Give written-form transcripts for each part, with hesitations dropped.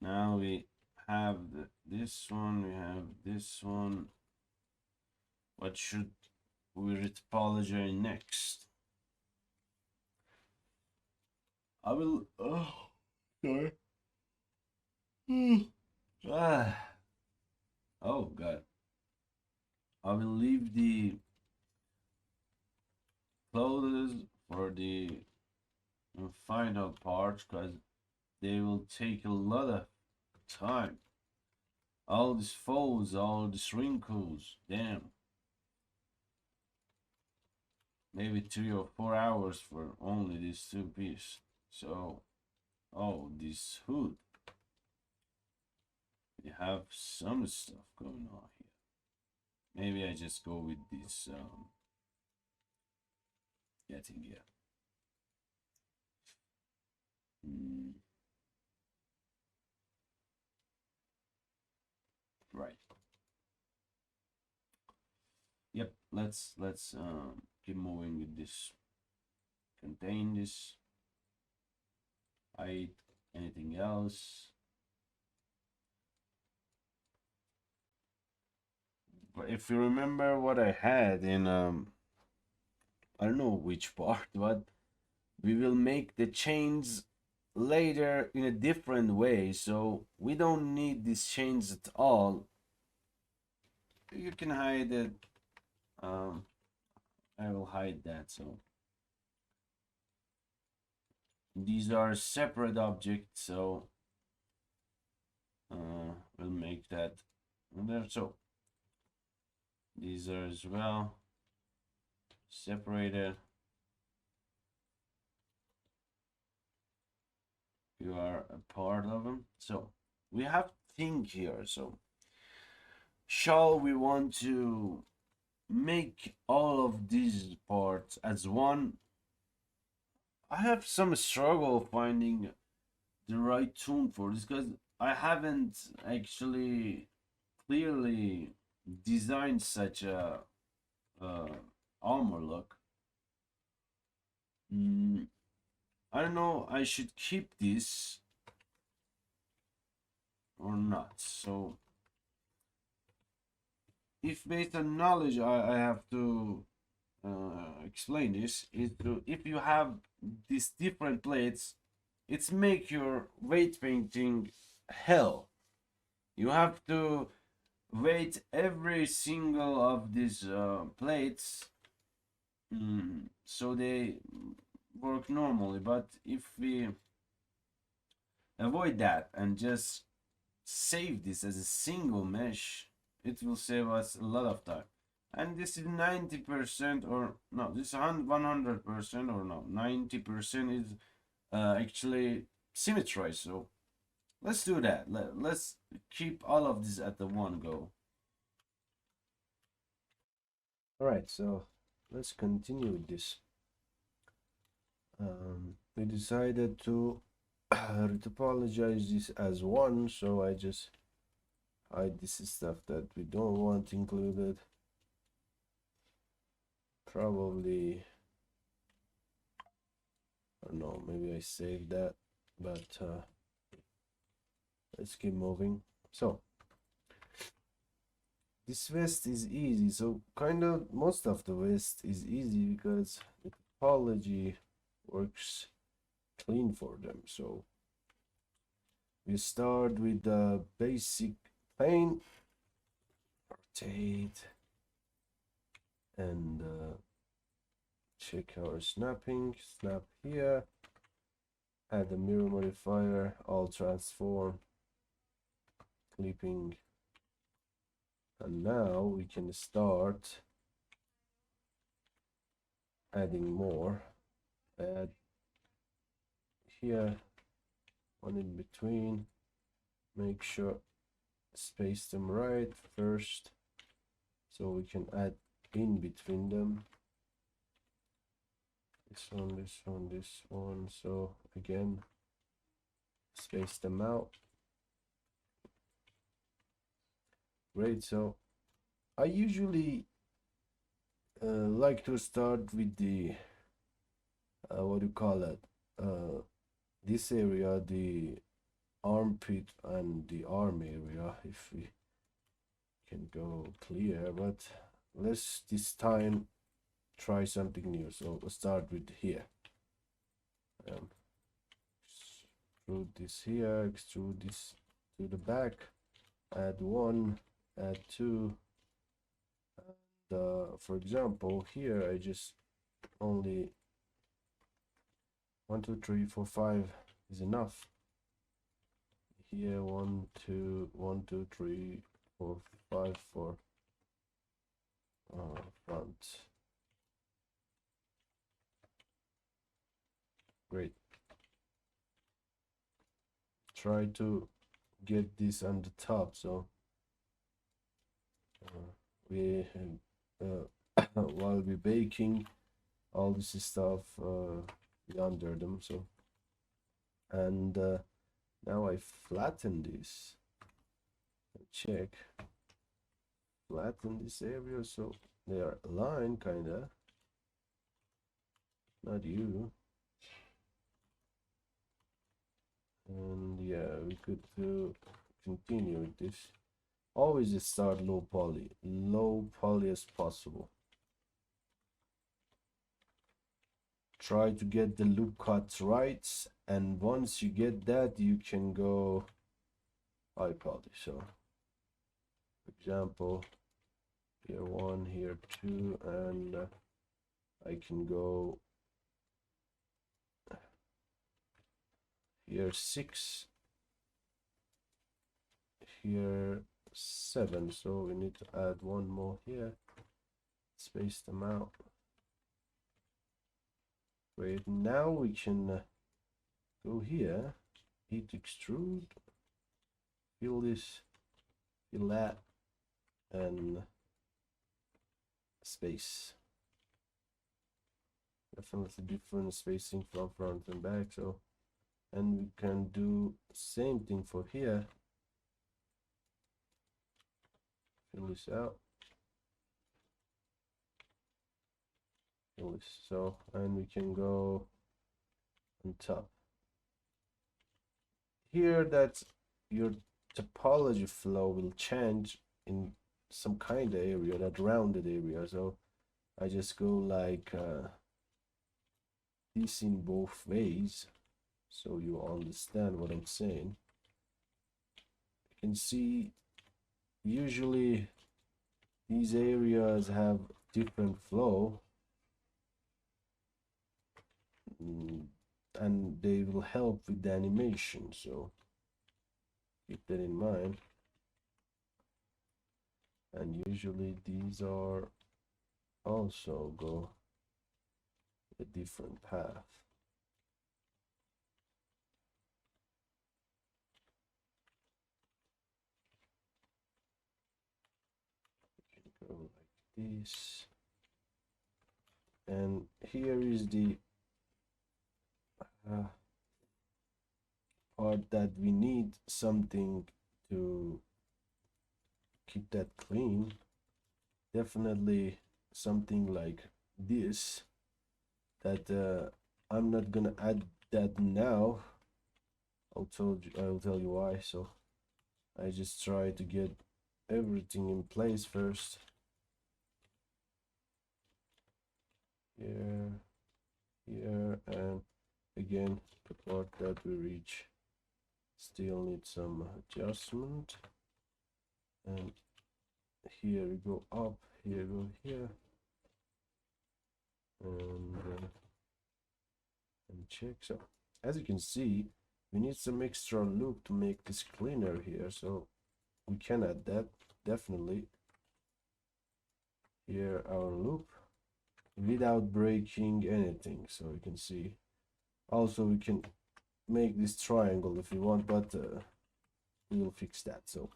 Now we have this one, we have this one. What should we retopology next? I will. Oh, sorry. Ah. Oh God. I will leave the clothes for the final part because they will take a lot of time. All these folds, all these wrinkles, damn. Maybe 3 or 4 hours for only these two pieces. So, oh, this hood. We have some stuff going on here. Maybe I just go with this getting here. Right. Yep. Let's keep moving with this. Contain this. Hide anything else. But if you remember what I had in I don't know which part, but we will make the chains later in a different way, so we don't need these chains at all. You can hide it. I will hide that. So these are separate objects, so we'll make that there. So these are as well separated. You are a part of them. So we have think here. So shall we want to make all of these parts as one? I have some struggle finding the right tune for this because I haven't actually clearly designed such a armor look. I don't know. I should keep this or not. So, if based on knowledge, I have to explain this. Is to if you have these different plates, it's make your weight painting hell. You have to weight every single of these plates so they work normally. But if we avoid that and just save this as a single mesh, it will save us a lot of time. And this is 90% or no, this is 100% or no, 90% is actually symmetrized. So let's do that. Let's keep all of this at the one go. All right, so let's continue with this. We decided to retopologize this as one, so I just hide this stuff that we don't want included. Probably, I don't know, maybe I saved that, but let's keep moving. So this vest is easy, so kind of most of the vest is easy because the topology works clean for them. So we start with the basic plane, rotate, and check our snapping. Snap here, add a mirror modifier, all transform, clipping, and now we can start adding more. Add here, one in between, make sure space them right first so we can add in between them. This one, this one, this one. So again, space them out. Great. So I usually like to start with the what do you call it, this area, the armpit and the arm area if we can go clear, but let's this time try something new. So let's start with here. Extrude this here, extrude this to the back, add one, add two. For example, here I just only 1, 2, 3, 4, 5 is enough. Here 1, 2, 1, 2, 3, 4, 5 for front. Great. Try to get this on the top, so we while we're baking all this stuff under them. So and now I flatten this. Check, flatten this area so they are aligned, kinda. Not you. And yeah, we could continue with this. Always start low poly as possible. Try to get the loop cuts right, and once you get that, you can go high poly. So, for example, here 1, here 2, and I can go here 6, here 7. So we need to add one more here, space them out. Great. Now we can go here, heat extrude, fill this, fill that, and space. Definitely different spacing from front and back. So, and we can do same thing for here. Fill this out. Fill this. So, and we can go on top. Here that your topology flow will change in some kind of area, that rounded area. So I just go like this in both ways, so you understand what I'm saying. You can see usually these areas have different flow, and they will help with the animation, so keep that in mind. And usually these are also go a different path. You can go like this, and here is the part that we need something to keep that clean. Definitely something like this, that I'm not gonna add that now. I'll tell you why. So I just try to get everything in place first. Here, here, and again the part that we reach still needs some adjustment. And here we go up, here go here, and check. So as you can see, we need some extra loop to make this cleaner here, so we can add that definitely. Here our loop without breaking anything, so you can see. Also we can make this triangle if you want, but we will fix that. So,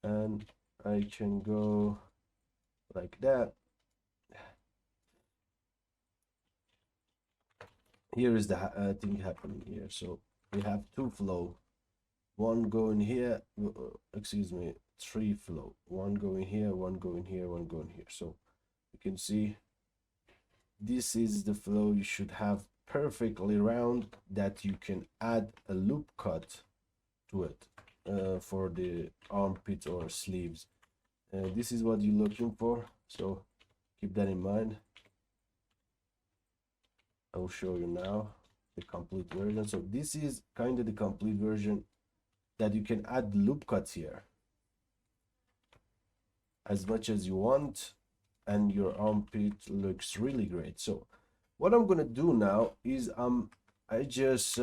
and I can go like that. Here is the thing happening here. So we have two flow, one going here, excuse me, three flow, one going here, one going here, one going here. So you can see this is the flow you should have perfectly round, that you can add a loop cut to it for the armpit or sleeves. This is what you're looking for, so keep that in mind. I will show you now the complete version. So this is kind of the complete version that you can add loop cuts here as much as you want, and your armpit looks really great. So what I'm gonna do now is I just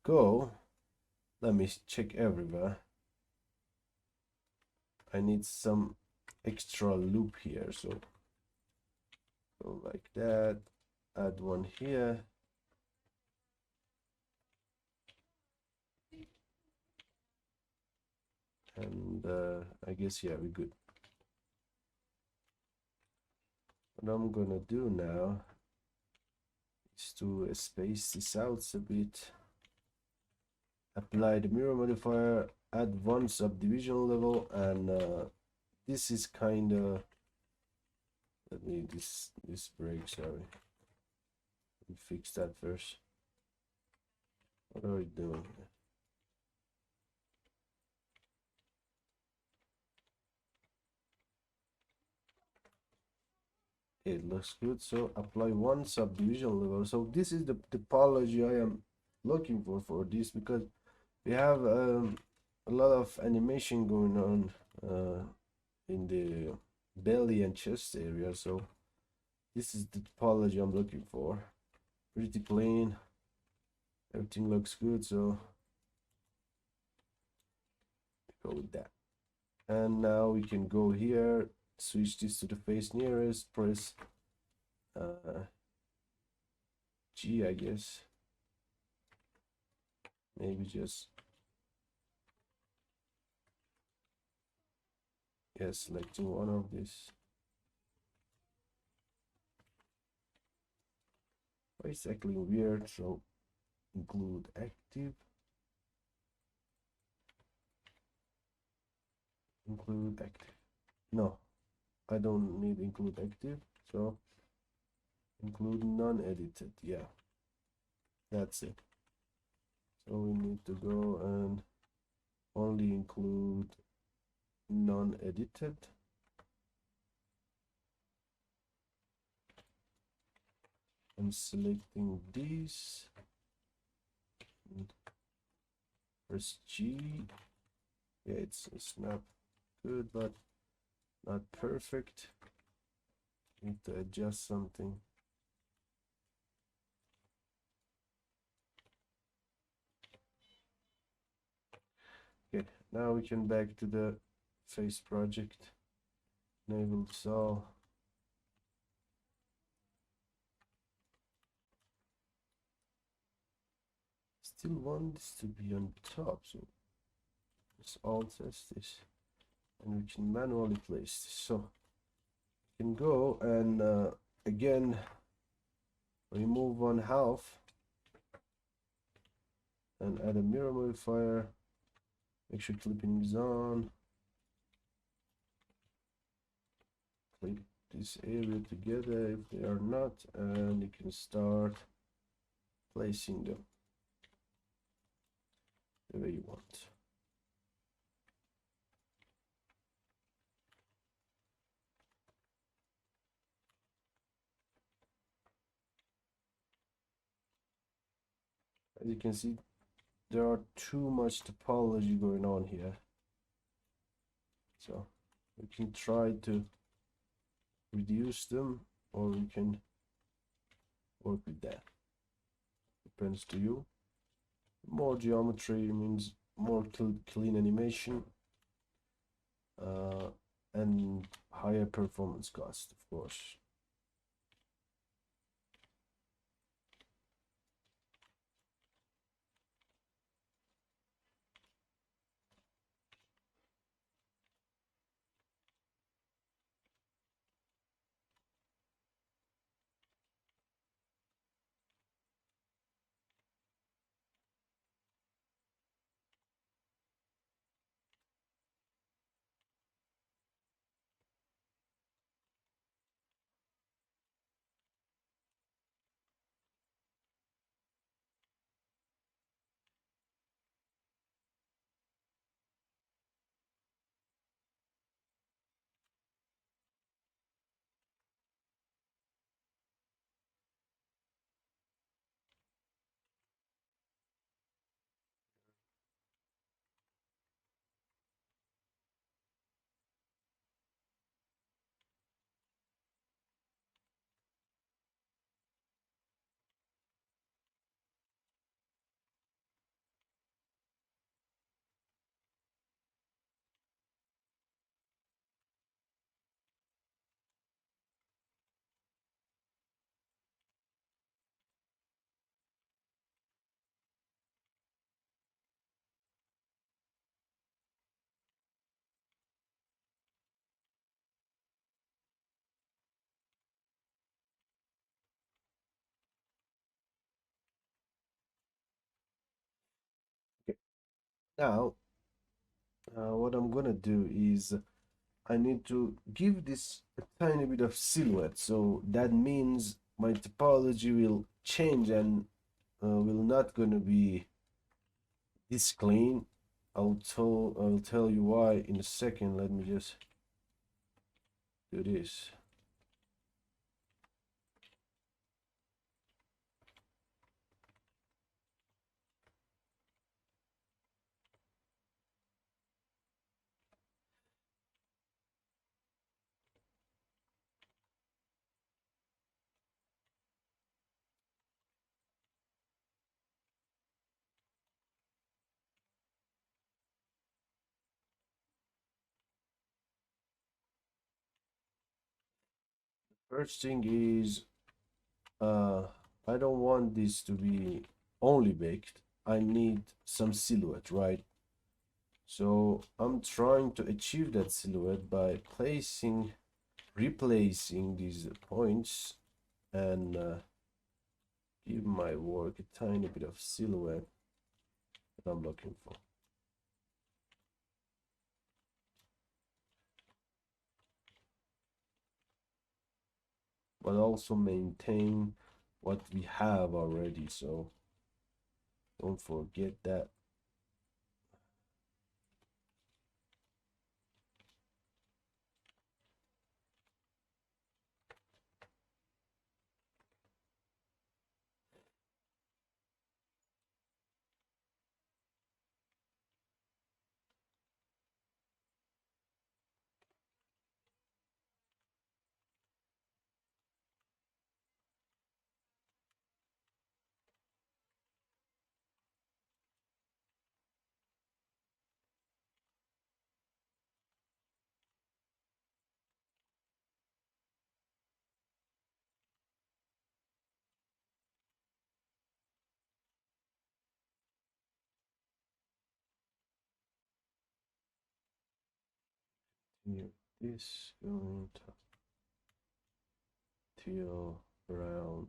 go, let me check everywhere. I need some extra loop here, so go like that, add one here, and I guess, yeah, we're good. What I'm gonna do now is to space this out a bit, apply the mirror modifier, add one subdivision level, and this is kind of, let me, this break, sorry, let me fix that first. What are we doing here? It looks good. So apply one subdivision level. So this is the topology I am looking for this, because we have a lot of animation going on in the belly and chest area. So this is the topology I'm looking for. Pretty plain, everything looks good, so go with that. And now we can go here, switch this to the face nearest, press G, I guess. Maybe just, yes, select one of this. It's actually weird, so include active, include active. No, I don't need include active, so include non-edited. Yeah, that's it. So we need to go and only include non-edited. I'm selecting these. Press G. Yeah, it's not good, but not perfect. Need to adjust something. Okay, now we can back to the face project. Enable this all. Still want this to be on top, so let's alt test this, and we can manually place this. So we can go and again remove one half and add a mirror modifier. Make sure clipping is on. Clip this area together if they are not, and you can start placing them the way you want. As you can see, there are too much topology going on here, so we can try to reduce them, or we can work with that. Depends to you. More geometry means more clean animation, and higher performance cost, of course. Now, what I'm gonna do is I need to give this a tiny bit of silhouette. So that means my topology will change and will not gonna be this clean. I'll tell you why in a second. Let me just do this. First thing is uh I don't want this to be only baked. I need some silhouette, right? So I'm trying to achieve that silhouette by replacing these points and give my work a tiny bit of silhouette that I'm looking for. But also maintain what we have already, so don't forget that. Here, this going to till around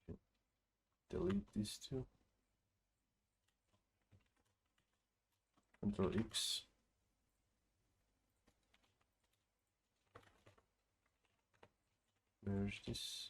here. Delete these two. Control X. Merge this.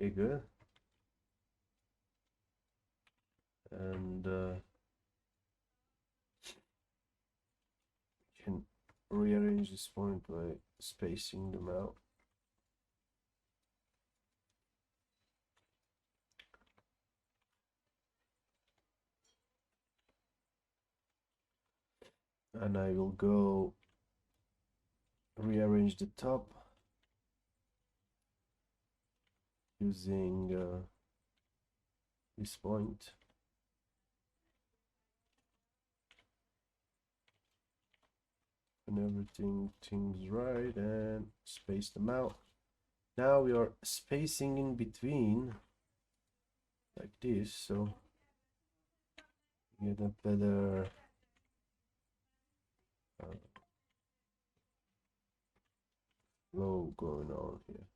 Okay, good. And can rearrange this point by spacing them out. And I will go rearrange the top using this point. And everything seems right, and space them out. Now we are spacing in between like this, so get a better flow going on here.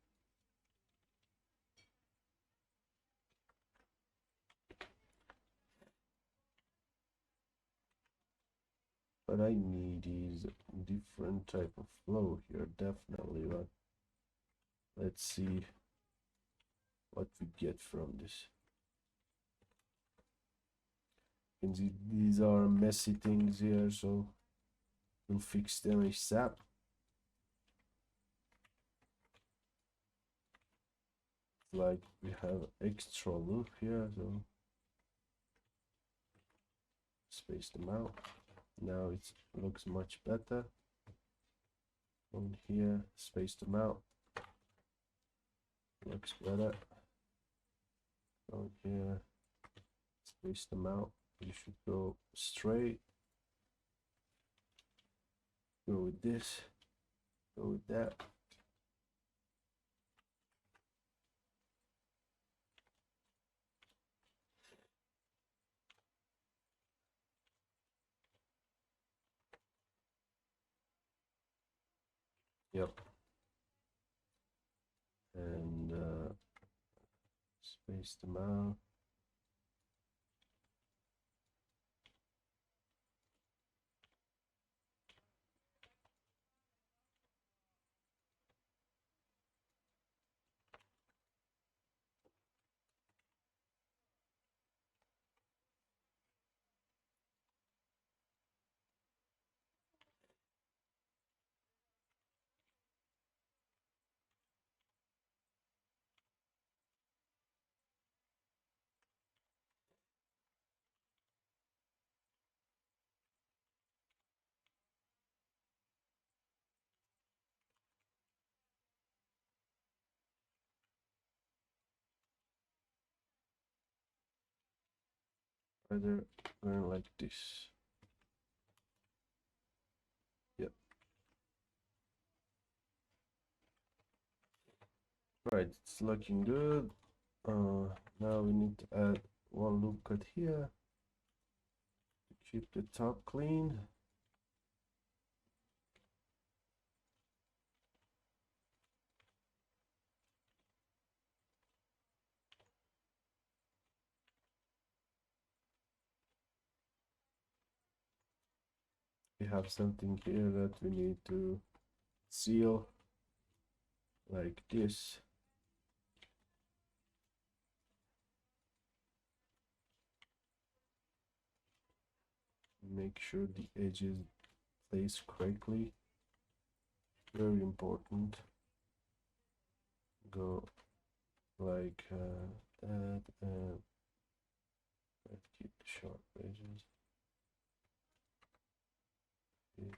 But I need is different type of flow here, definitely. But let's see what we get from this. You can see these are messy things here, so we'll fix them ASAP. Like we have extra loop here, so space them out. Now it looks much better. On here, space them out. Looks better. On here, space them out. You should go straight. Go with this. Go with that. Yep. And space them out. Either going like this. Yep. Right, it's looking good. Now we need to add one loop cut here to keep the top clean. We have something here that we need to seal like this. Make sure the edges place correctly. Very important. Go like that, and let's keep the sharp edges. Yep.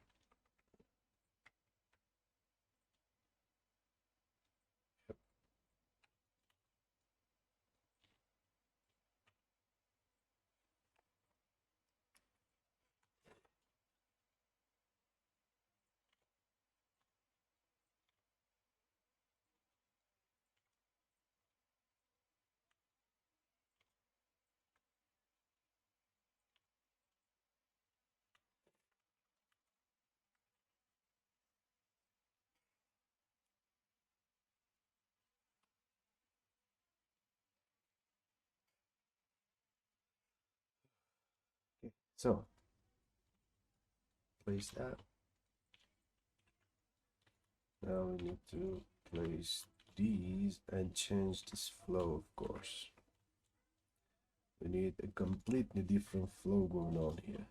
Okay, so place that. Now we need to place these and change this flow, of course. We need a completely different flow going on here.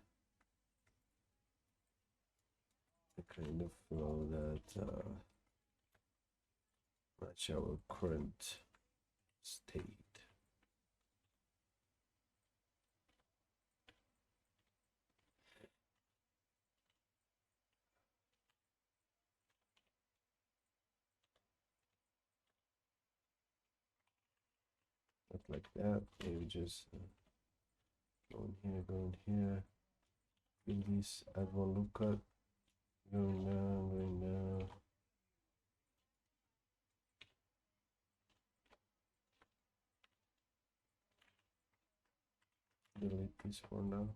The kind of flow that match our current state. Not like that, maybe just go in here, fill this, add one loop cut, going down, delete this for now.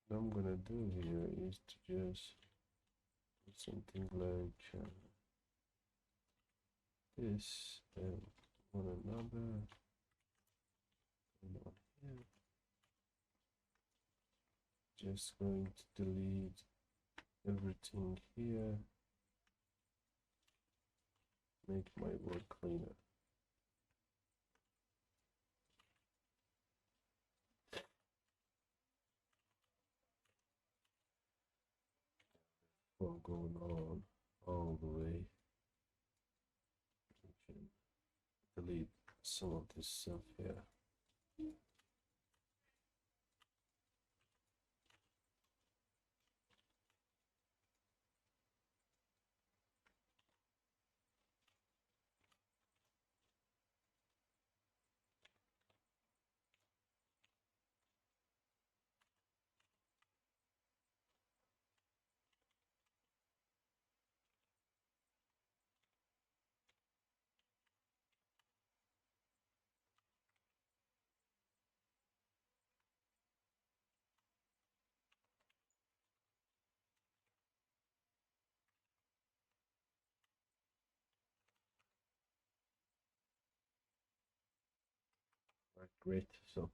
What I'm gonna do here is to just do something like this and one another, and on here. Just going to delete everything here, make my work cleaner. Well, going on all the way. We can delete some of this stuff here. Right, great. So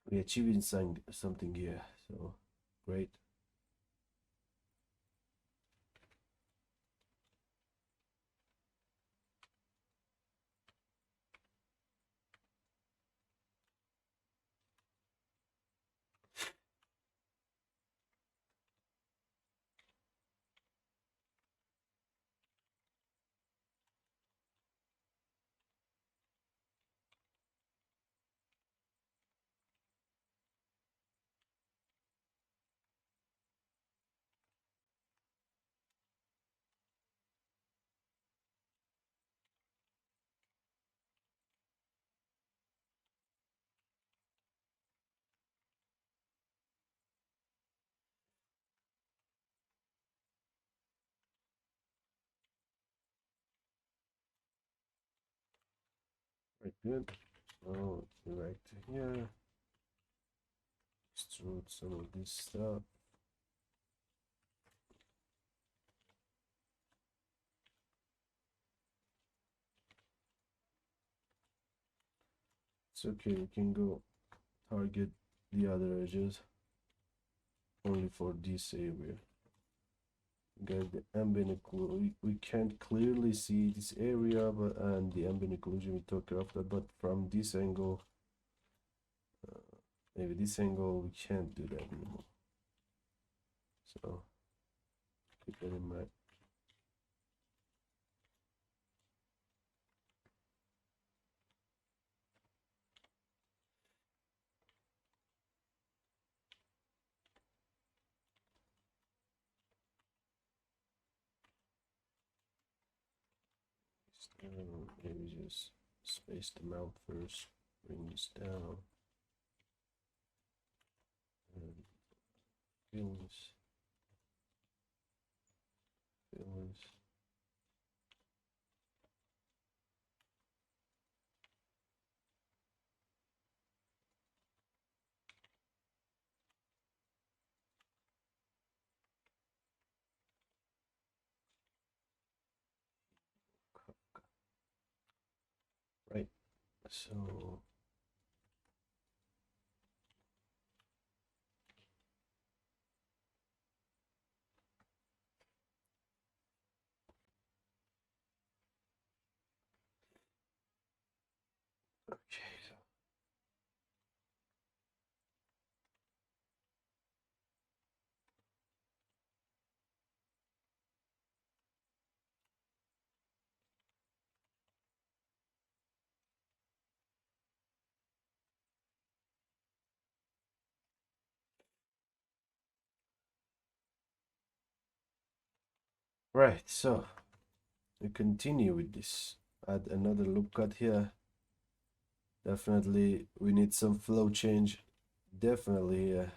we achieving something here. So great. Right, good. So let's go back to here. Extrude some of this stuff. It's okay, we can go target the other edges only for this area. Guys, the ambient occlusion, we can't clearly see this area, but and the ambient occlusion we took care of that, but from this angle, maybe this angle we can't do that anymore. So keep that in mind. Maybe just space them out first. Bring this down. And fill this. Fill this. Right. So okay. Right. So we continue with this. Add another loop cut here. Definitely, we need some flow change. Definitely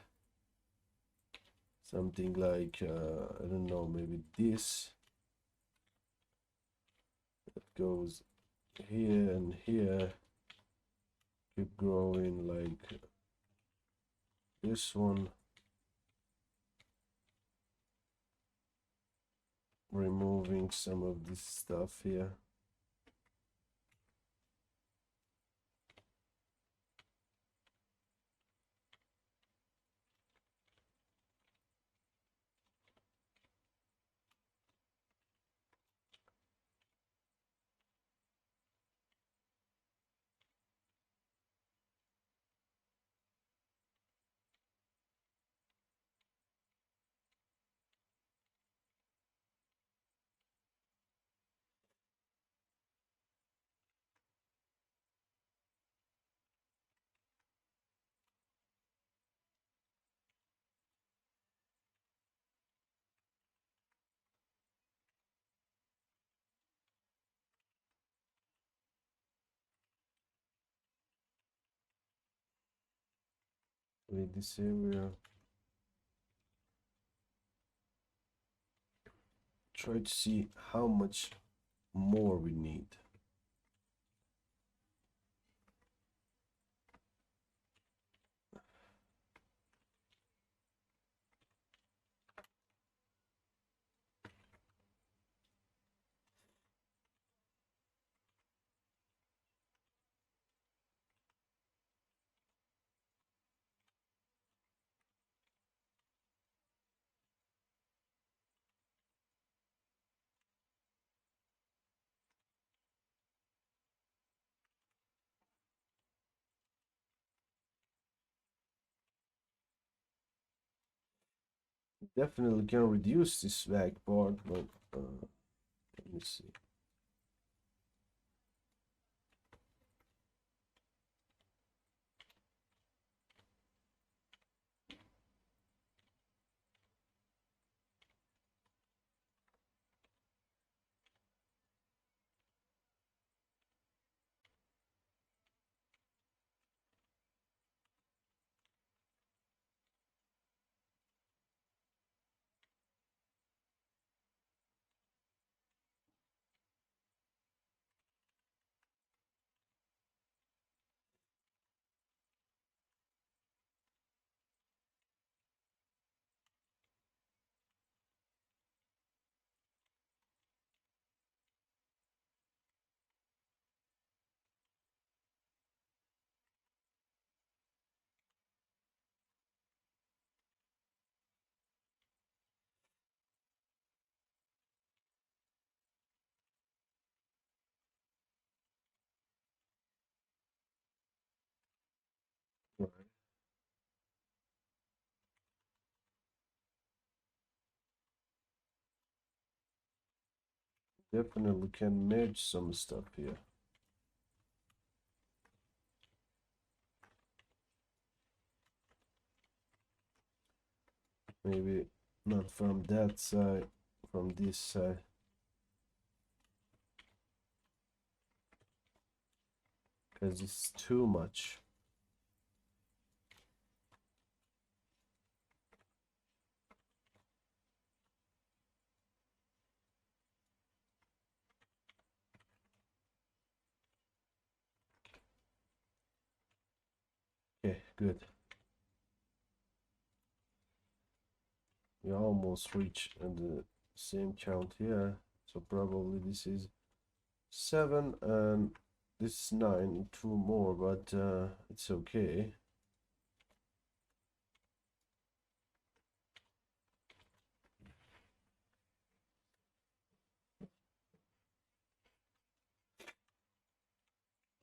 something like I don't know, maybe this that goes here and here. Keep growing like this one. Removing some of this stuff here. with this area. Try to see how much more we need. Definitely can reduce this back part, but let me see. Right. Definitely can merge some stuff here. Maybe not from that side, from this side. Because it's too much. Okay, good. We almost reach the same count here. So probably this is 7 and this is 9, 2 more, but it's okay.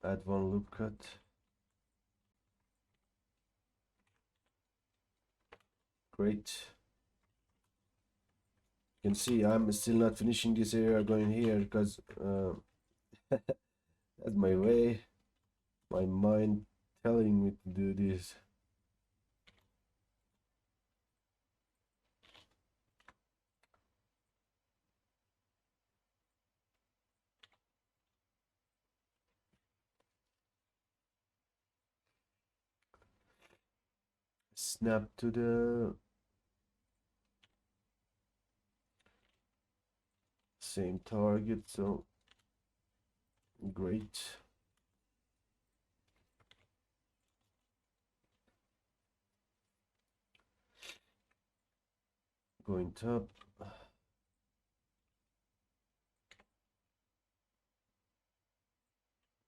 Add one loop cut. Great. You can see I'm still not finishing this area going here because that's my way. My mind telling me to do this. Snap to the same target, so great. Going top.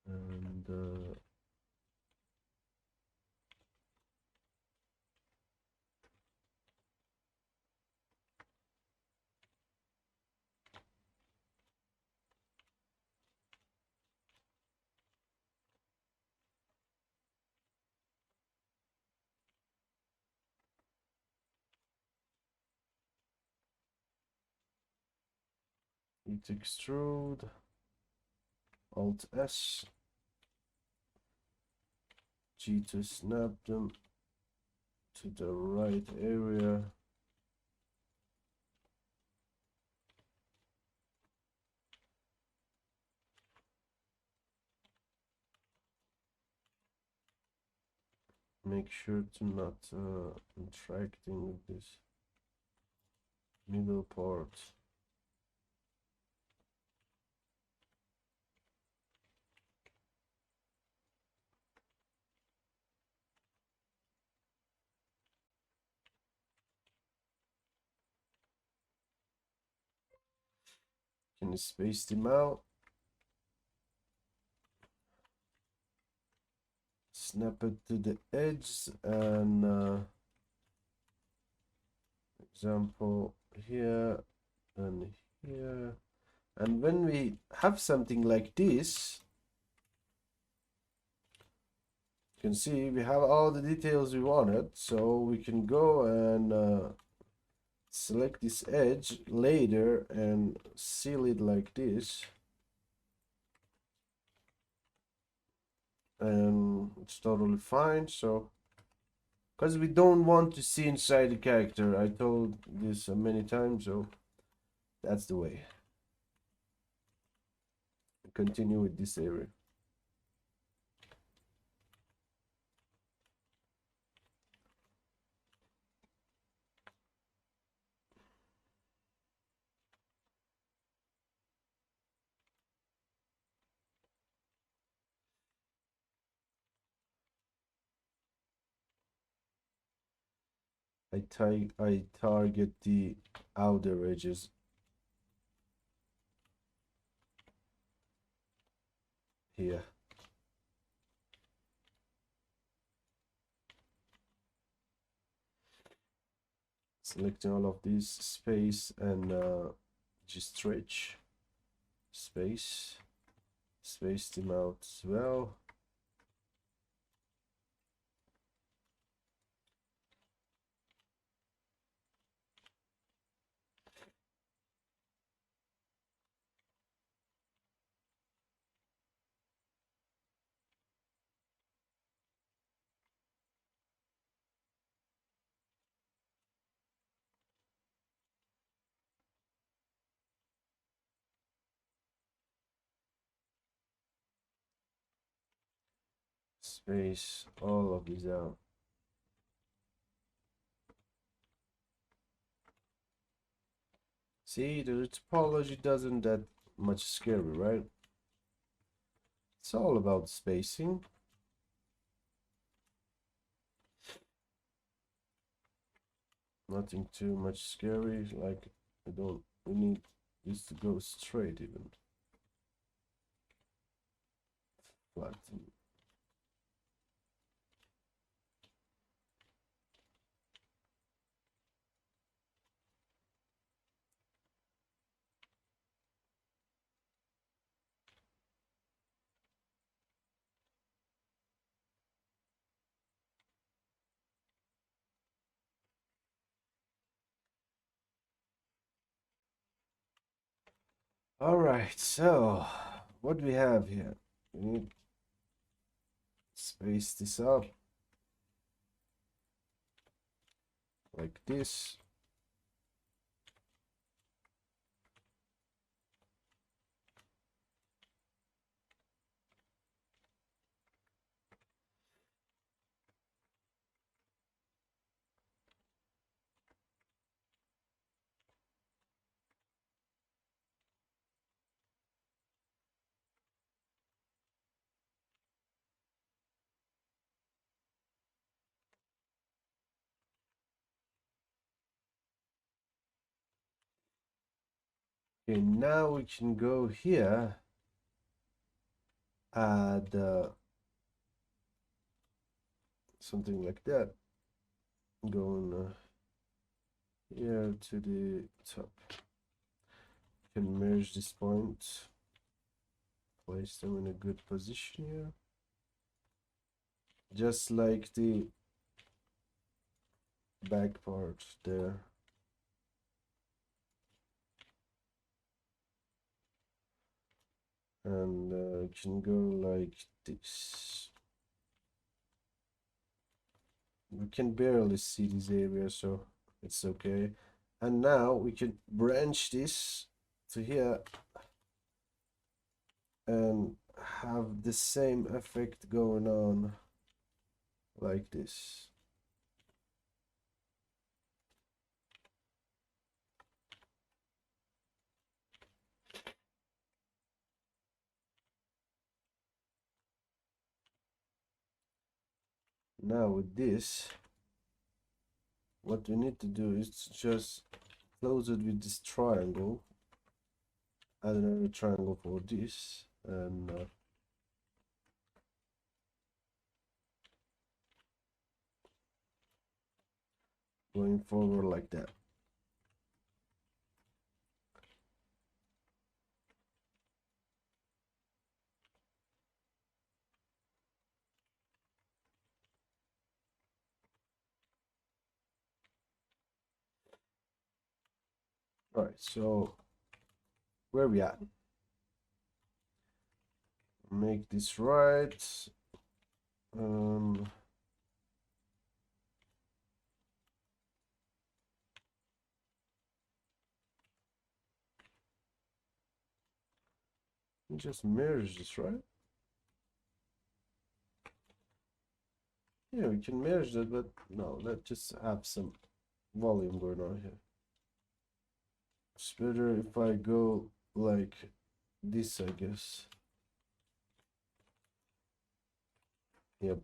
And it extrude. Alt S. G to snap them to the right area. make sure to not interacting with this middle part. Can you space them out? Snap it to the edge and example here and here. And when we have something like this, you can see we have all the details we wanted, so we can go and select this edge later and seal it like this, and it's totally fine. So because we don't want to see inside the character, I told this many times, so that's the way. Continue with this area. I target the outer edges. Here. Selecting all of these space and just stretch space them out as well. Space all of these out. See, the topology doesn't that much scary, right? It's all about spacing. Nothing too much scary, like we need this to go straight even. Flatten. All right, so what do we have here? We need to space this up like this. Okay, now we can go here, add something like that. Going here to the top. Can merge this point, place them in a good position here, just like the back part there. And can go like this. We can barely see this area, so it's okay. And now we can branch this to here and have the same effect going on like this. Now with this, what we need to do is just close it with this triangle, add another triangle for this, and going forward like that. All right, so where we at? Make this right. Just merge this, right? Yeah, we can merge that, but no, let's just have some volume going on here. It's better if I go like this, I guess. Yep.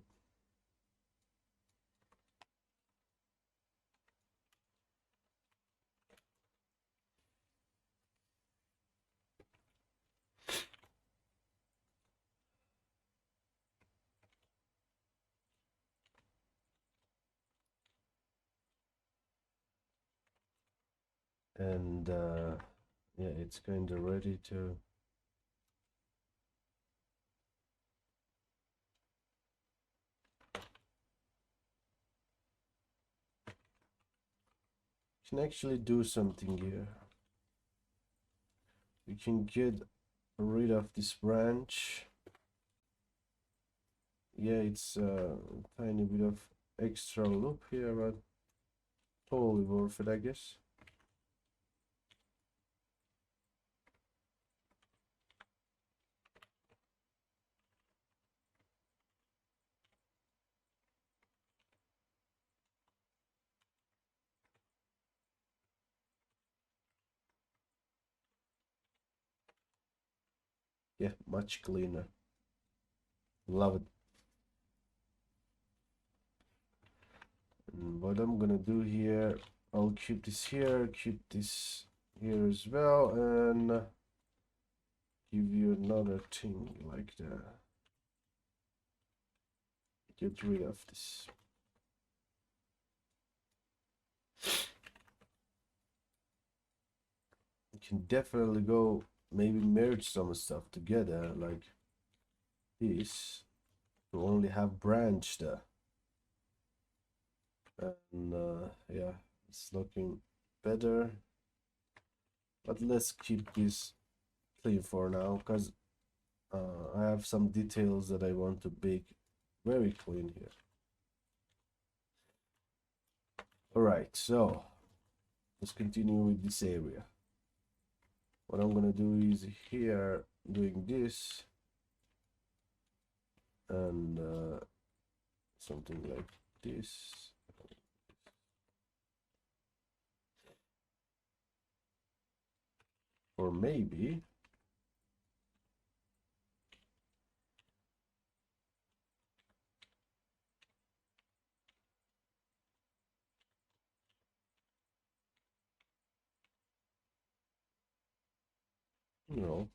And yeah, it's kind of ready to. Can actually do something here. We can get rid of this branch. Yeah, it's a tiny bit of extra loop here, but totally worth it, I guess. Yeah, much cleaner. Love it. And what I'm gonna do here, I'll keep this here, keep this here as well, and give you another thing like that. Get rid of this. You can definitely go maybe merge some stuff together like this to only have branch there. And yeah, it's looking better, but let's keep this clean for now because I have some details that I want to make very clean here. All right, so let's continue with this area. What I'm gonna do is here doing this and something like this. Or maybe you know,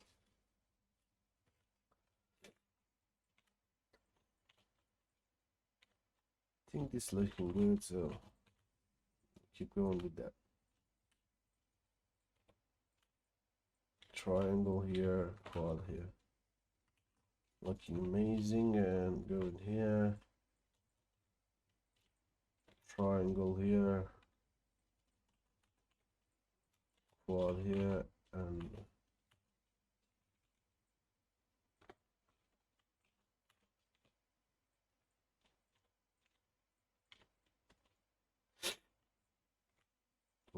I think this is looking good, so keep going with that. Triangle here, quad here. Looking amazing, and go in here. Triangle here. Quad here, and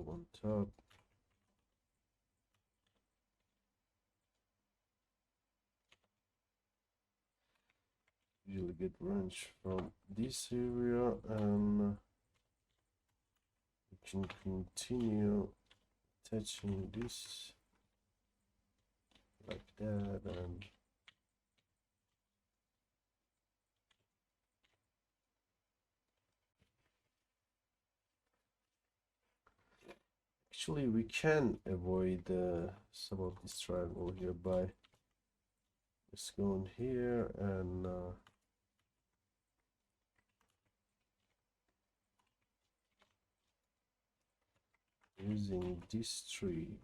on top. usually get branch from this area, and we can continue touching this like that, and actually we can avoid some of this triangle here by just going here and using this tree.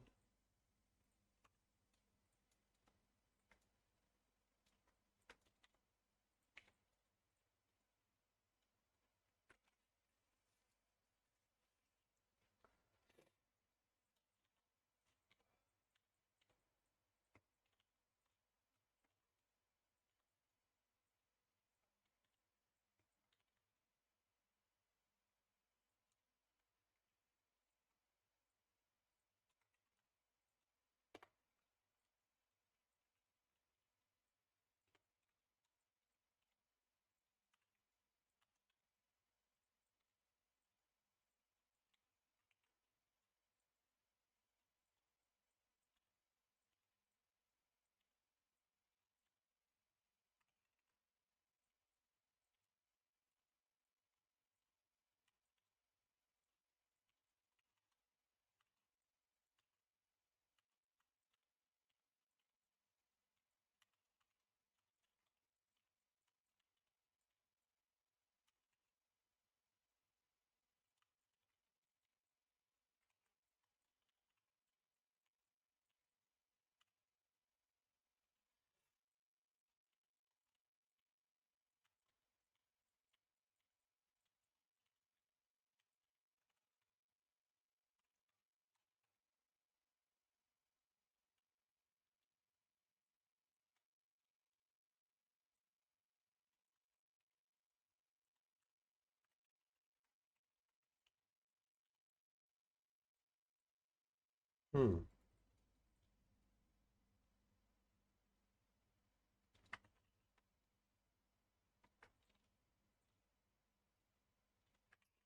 Hmm.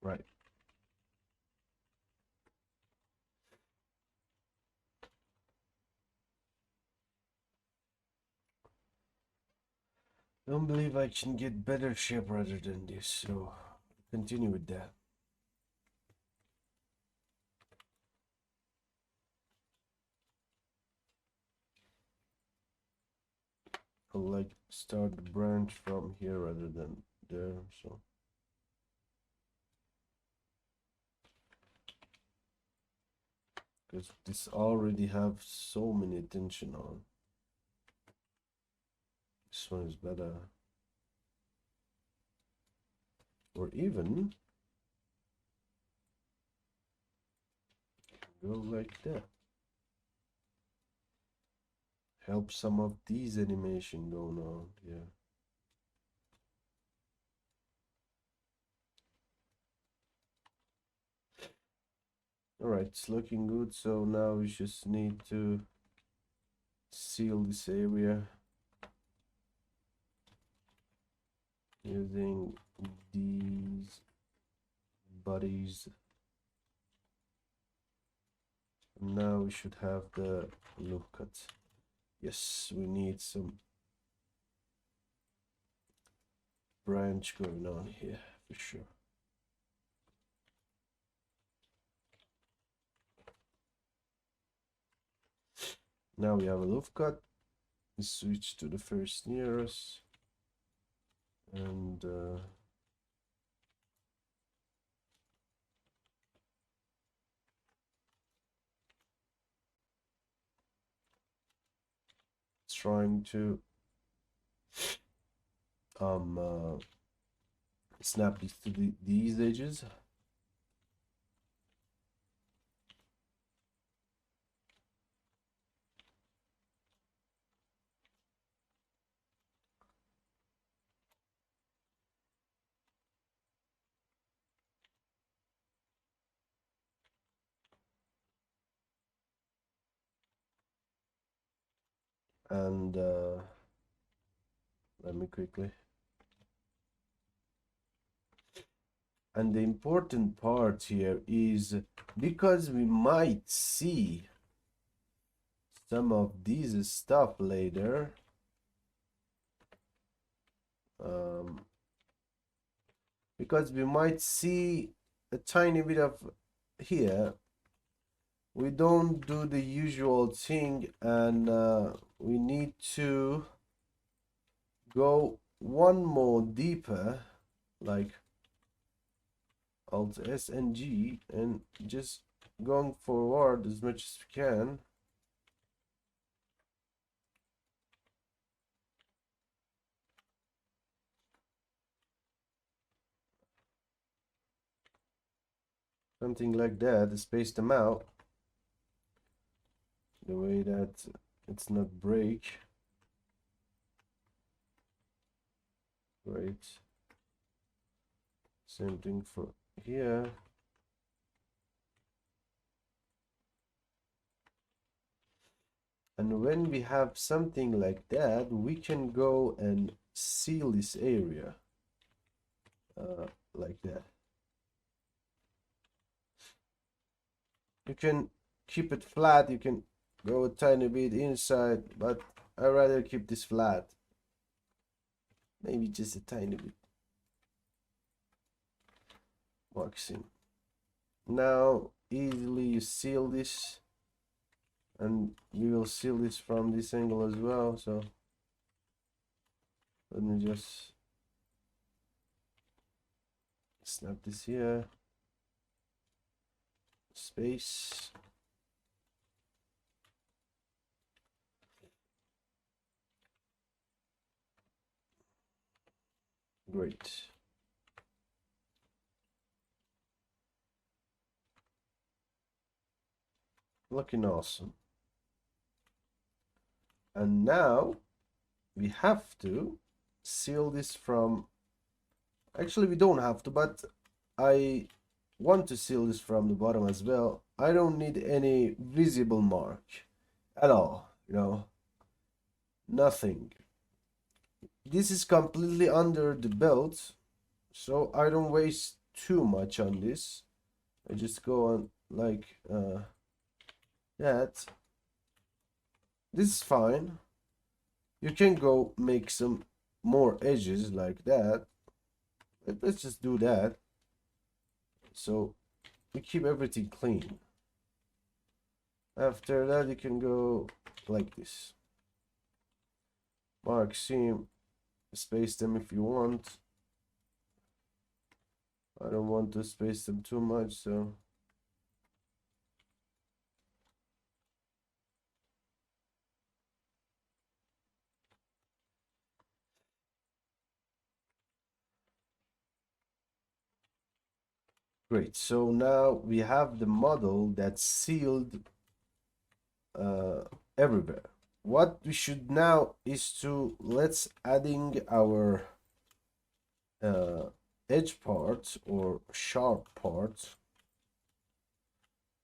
Right. Don't believe I can get better shape rather than this, so continue with that. I'll like start the branch from here rather than there, so because this already have so many tension on. This one is better. Or even go like that. Help some of these animation going on, yeah. Alright, it's looking good, so now we just need to seal this area using these bodies. And now we should have the loop cut. Yes, we need some branch going on here for sure. Now we have a loop cut. We switch to the first nearest, and trying to snap these to these edges. And let me quickly And the important part here is because we might see some of these stuff later. Um, because we might see a tiny bit of here, we don't do the usual thing, and we need to go one more deeper, like Alt S and G, and just going forward as much as we can. Something like that to space them out the way that it's not break. Right. Same thing for here. And when we have something like that, we can go and seal this area like that. You can keep it flat, you can go a tiny bit inside, but I rather keep this flat. Maybe just a tiny bit. Maxim. Now easily you seal this, and we will seal this from this angle as well. So let me just snap this here. Space. Great. Looking awesome. And now we have to seal this from, actually we don't have to, but I want to seal this from the bottom as well. I don't need any visible mark at all, you know, nothing. This is completely under the belt, so I don't waste too much on this. I just go on like that. This is fine. You can go make some more edges like that. Let's just do that. So we keep everything clean. After that, you can go like this. Mark seam, space them if you want. I don't want to space them too much, so great. So now we have the model that's sealed everywhere. What we should now is to let's adding our edge parts or sharp parts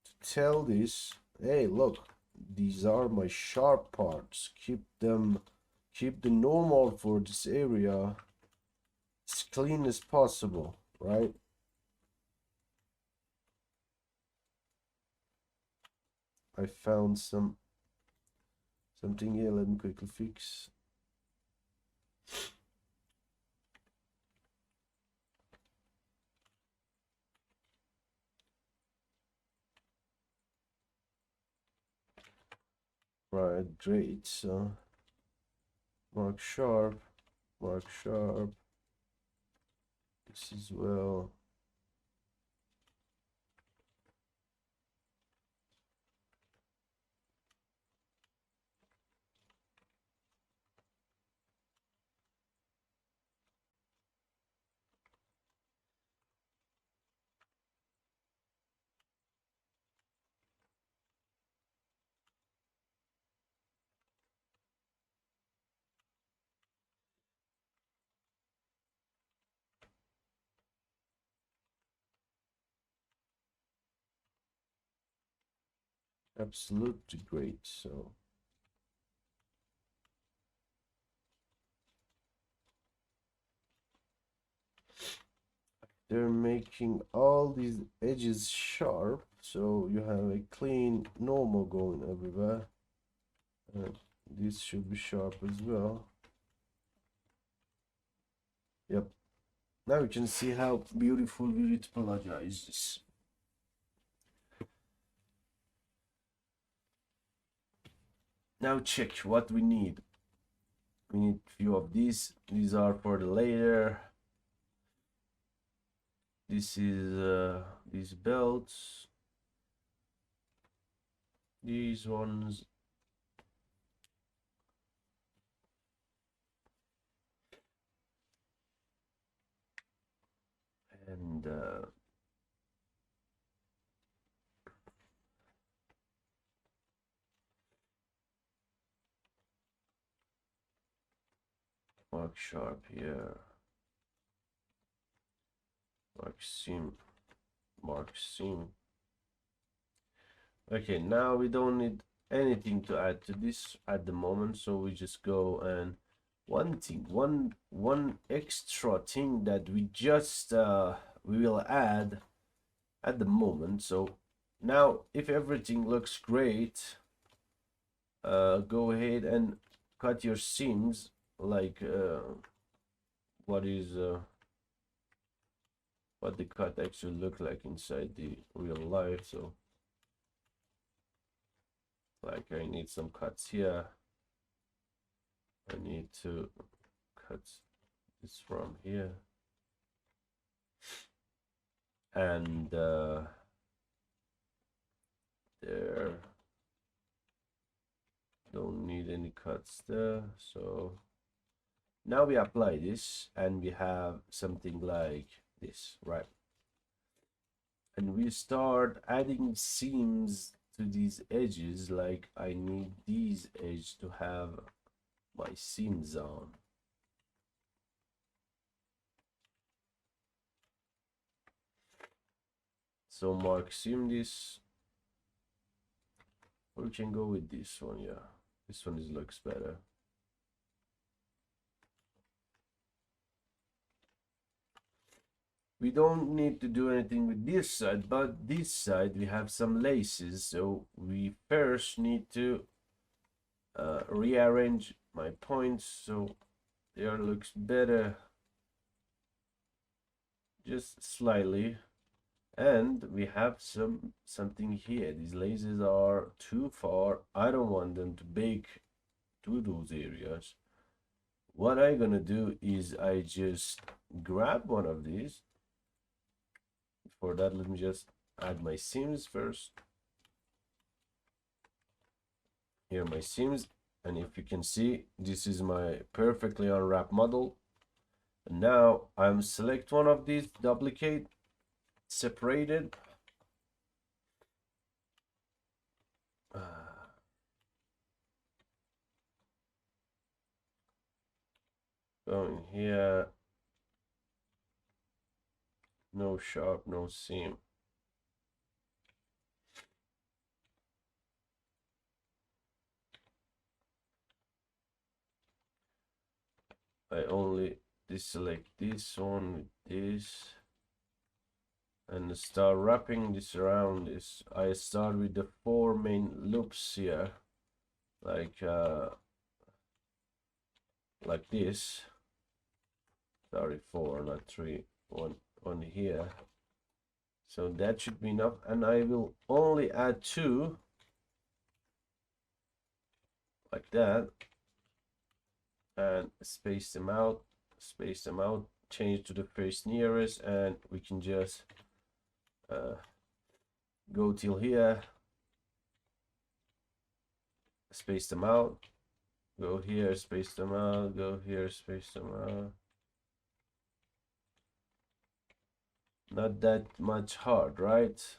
to tell this, hey, look, these are my sharp parts. Keep the normal for this area as clean as possible, right? I found something here. Let me quickly fix. Right, great. So mark sharp, this as well. Absolutely great. So they're making all these edges sharp, so you have a clean normal going everywhere. This should be sharp as well. Yep. Now you can see how beautiful we retopologize this. Now check what we need. We need few of these. These are for the later. This is these belts. These ones. And mark sharp here. Mark seam. Okay, now we don't need anything to add to this at the moment, so we just go and one extra thing that we just we will add at the moment. So now if everything looks great, go ahead and cut your seams like what the cut actually look like inside the real life. So like I need some cuts here. I need to cut this from here, and there, don't need any cuts there. So now we apply this and we have something like this, right? And we start adding seams to these edges. Like I need these edges to have my seams on. So mark seam this, or we can go with this one. Yeah, this one looks better. We don't need to do anything with this side, but this side we have some laces, so we first need to rearrange my points so there looks better, just slightly. And we have something here. These laces are too far. I don't want them to bake to those areas. What I'm gonna do is I just grab one of these. For that, let me just add my seams first. Here are my seams, and if you can see, this is my perfectly unwrapped model. And now I'm select one of these, duplicate, separated. Go in here, no sharp, no seam. I only deselect this one with this and start wrapping this around this. I start with the 4 main loops here, like this. Sorry, 4, not 3. One here. So that should be enough, and I will only add 2 like that, and space them out, change to the first nearest, and we can just go till here, space them out, go here, space them out, go here, space them out. Not that much hard, right?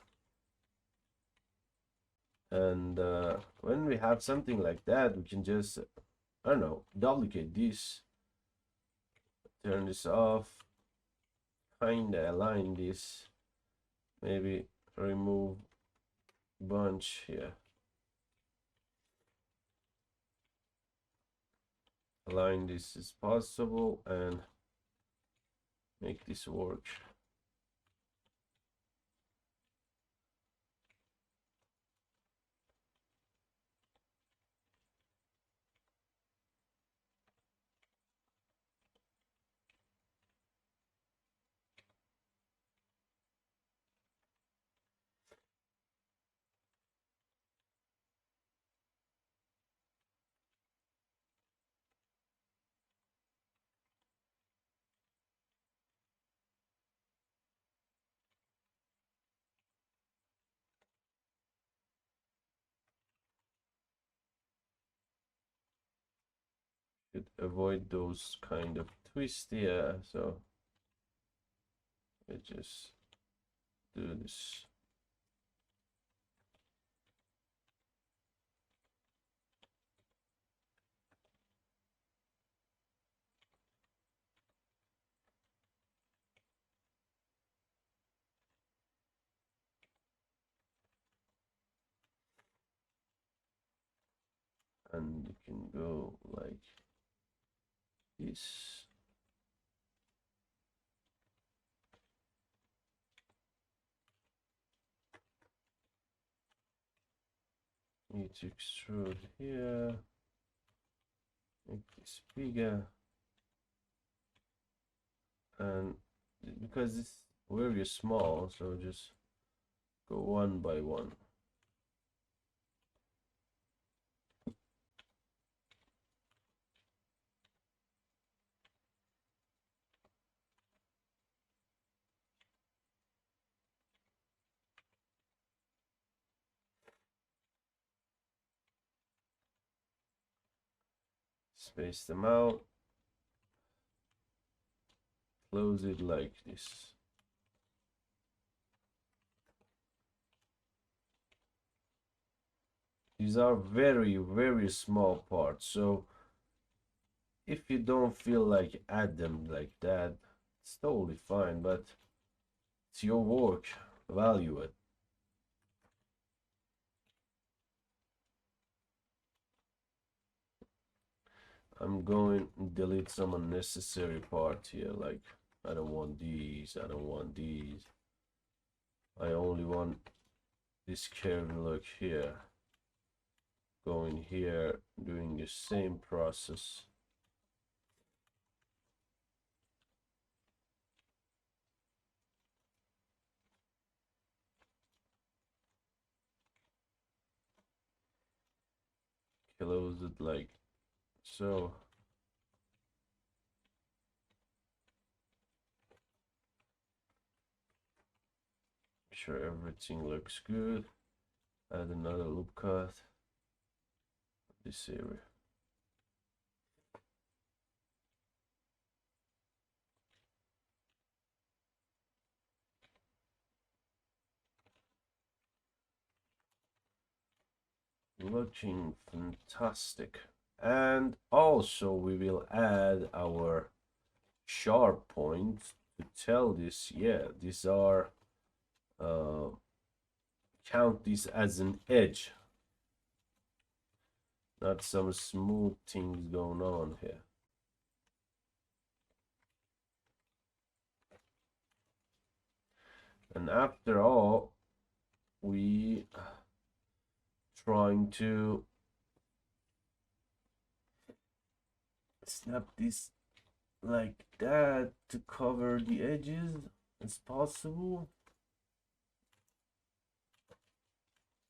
And when we have something like that, we can just, I don't know, duplicate this, turn this off, kinda align this, maybe remove bunch here, align this as possible, and make this work. could avoid those kind of twists here, so I just do this. And you can go like this. Need to extrude here, make this bigger, and because it's very small, so just go one by one. Space them out, close it like this. These are very, very small parts, so if you don't feel like add them like that, it's totally fine, but it's your work, value it. I'm going to delete some unnecessary parts here, like I don't want these, I don't want these. I only want this curved look here. Going here, doing the same process. Close it like so. Make sure everything looks good. Add another loop cut. This area. Looking fantastic. And also we will add our sharp points to tell this, yeah, these are count this as an edge, not some smooth things going on here. And after all, we trying to snap this like that to cover the edges as possible.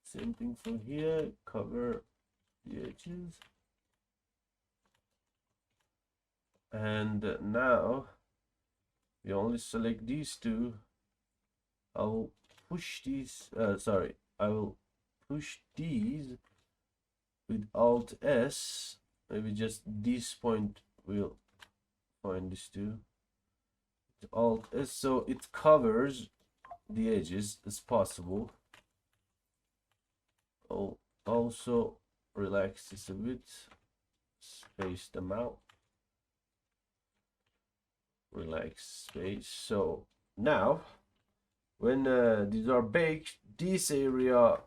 Same thing for here, cover the edges. And now we only select these two. I'll push these, I will push these with Alt S. Maybe just this point will find these two. Alt S, so it covers the edges as possible. I'll also relax this a bit, space them out, relax space. So now when these are baked, this area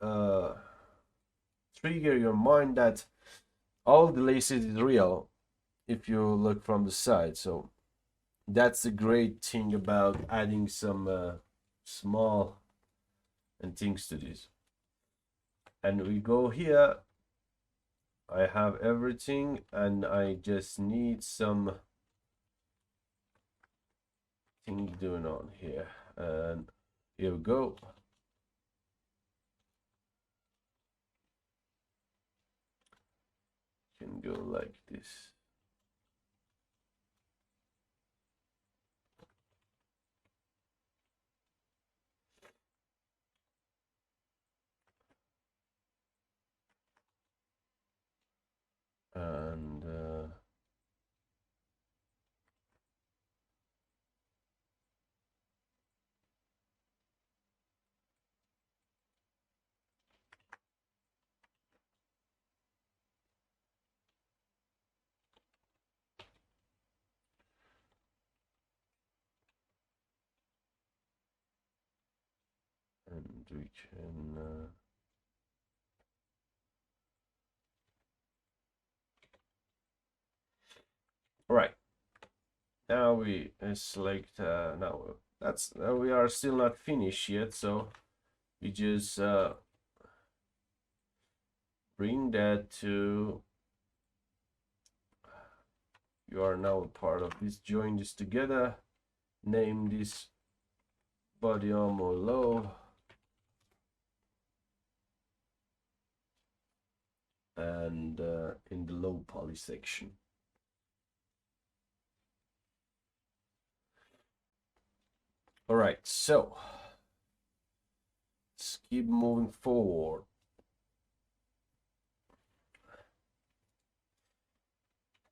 trigger your mind that all the laces is real if you look from the side. So that's the great thing about adding some small and things to this. And we go here, I have everything, and I just need some things doing on here. And here we go. Can go like this. And we can all right, now we select now that's we are still not finished yet, so we just bring that to, you are now a part of this, join this together, name this body armor low, and in the low poly section. All right, so let's keep moving forward.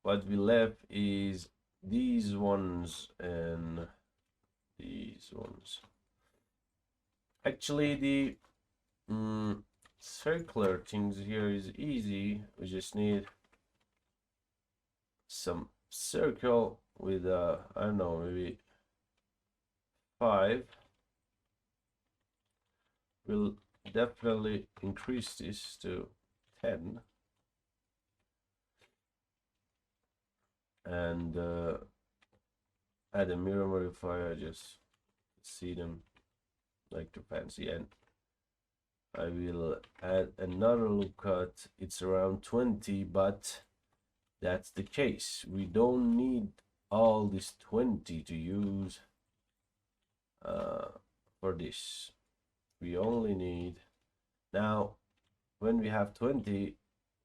What we left is these ones and these ones. Actually, the circular things here is easy. We just need some circle with I don't know, maybe 5. We'll definitely increase this to 10, and add a mirror modifier, just see them like the fancy, and I will add another loop cut. It's around 20, but that's the case. We don't need all this 20 to use for this. We only need, now when we have 20,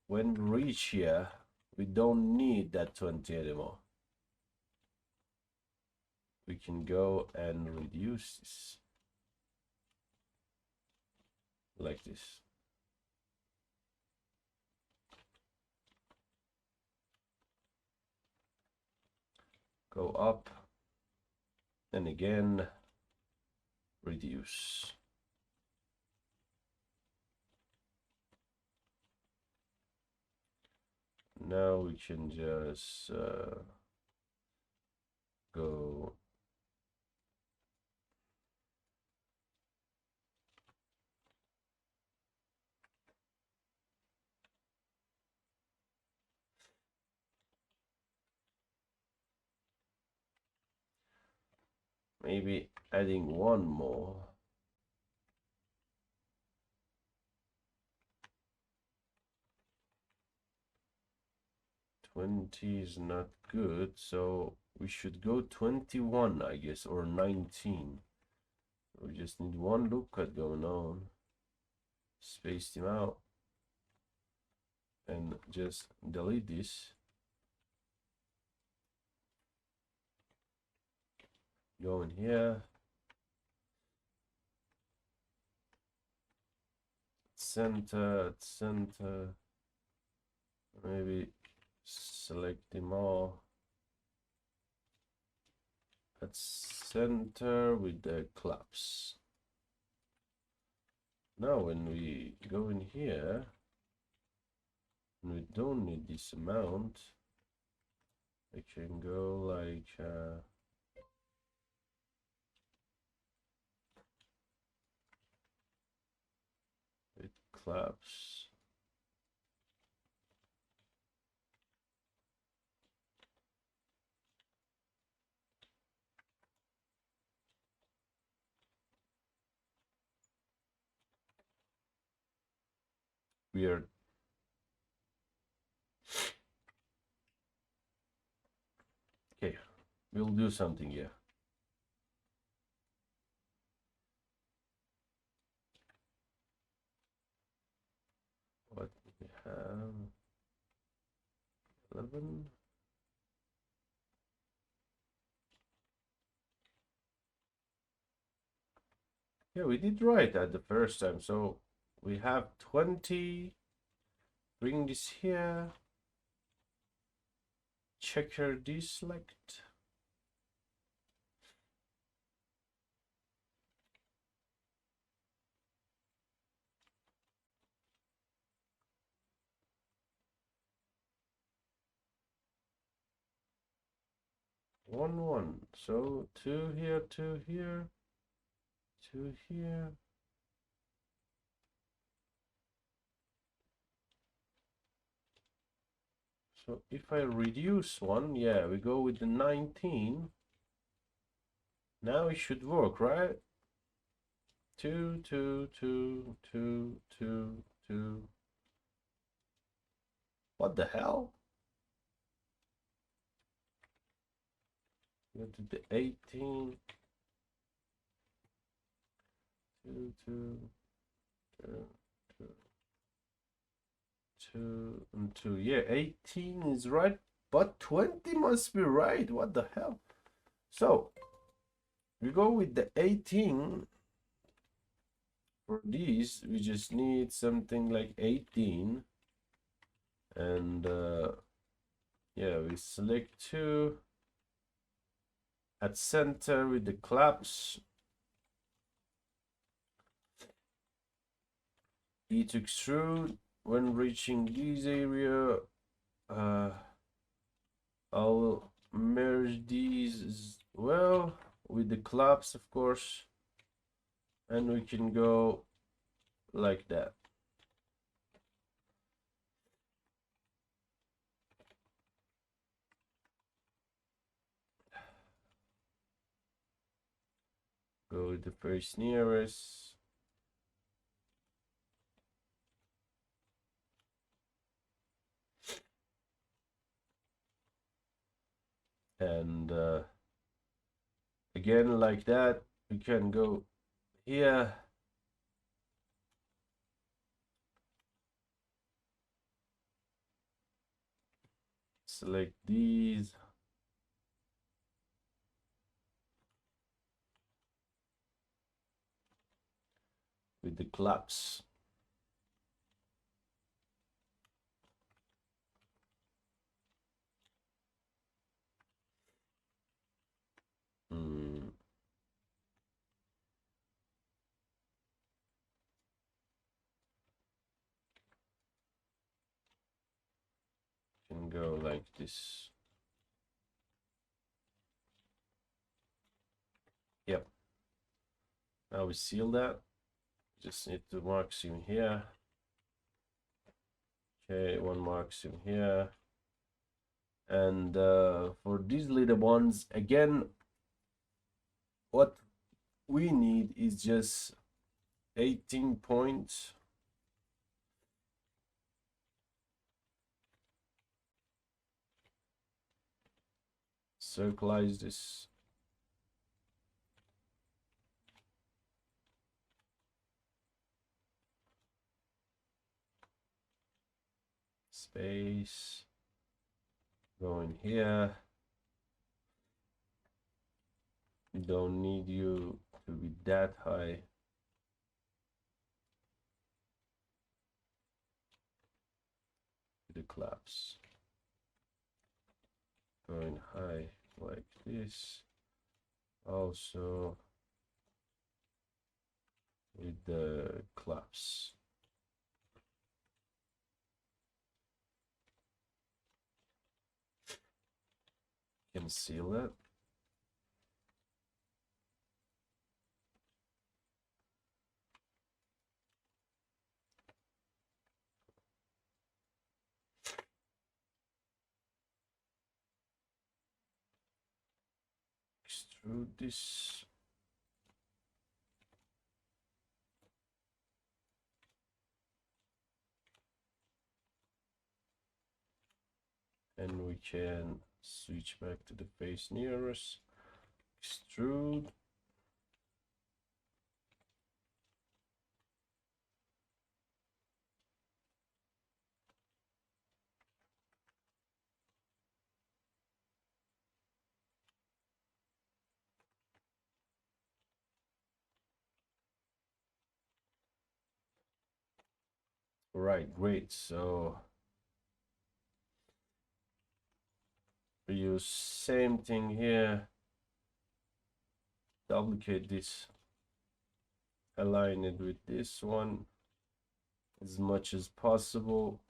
when we reach here, we don't need that 20 anymore. We can go and reduce this like this. Go up, and again reduce. Now we can just go maybe adding one more. $20 is not good, so we should go 21, I guess, or 19. We just need one loop cut going on. Space them out and just delete this. Go in here. Center, center. Maybe select them all at center with the collapse. Now when we go in here, and we don't need this amount, I can go like with collapse. Weird. Okay, we'll do something here. What we have? 11. Yeah, we did right at the first time. So we have 20. Bring this here. Checker deselect. One. So 2 here, 2 here, 2 here. So if I reduce one, yeah, we go with the 19. Now it should work, right? 2, 2, 2, 2, 2, 2. What the hell? Go to the 18. 2, 2, 2, 2, 2, and 2. Yeah, 18 is right, but 20 must be right. What the hell? So we go with the 18. For these, we just need something like 18. And yeah, we select 2 at center with the claps. E to extrude. When reaching this area, I'll merge these as well with the claps, of course, and we can go like that. Go with the first nearest. And again, like that, we can go here. Select these. With the claps. Can go like this. Yep. Now we seal that. Just need to mark seam here. Okay, one mark seam here. And for these little ones, again, what we need is just 18 points. Circleize this. Space. Go in here. Don't need you to be that high. The claps. Going high like this. Also with the claps. Can seal it. Extrude this. And we can switch back to the face nearest. Extrude. Right, great. So we use same thing here. Duplicate this. Align it with this one as much as possible.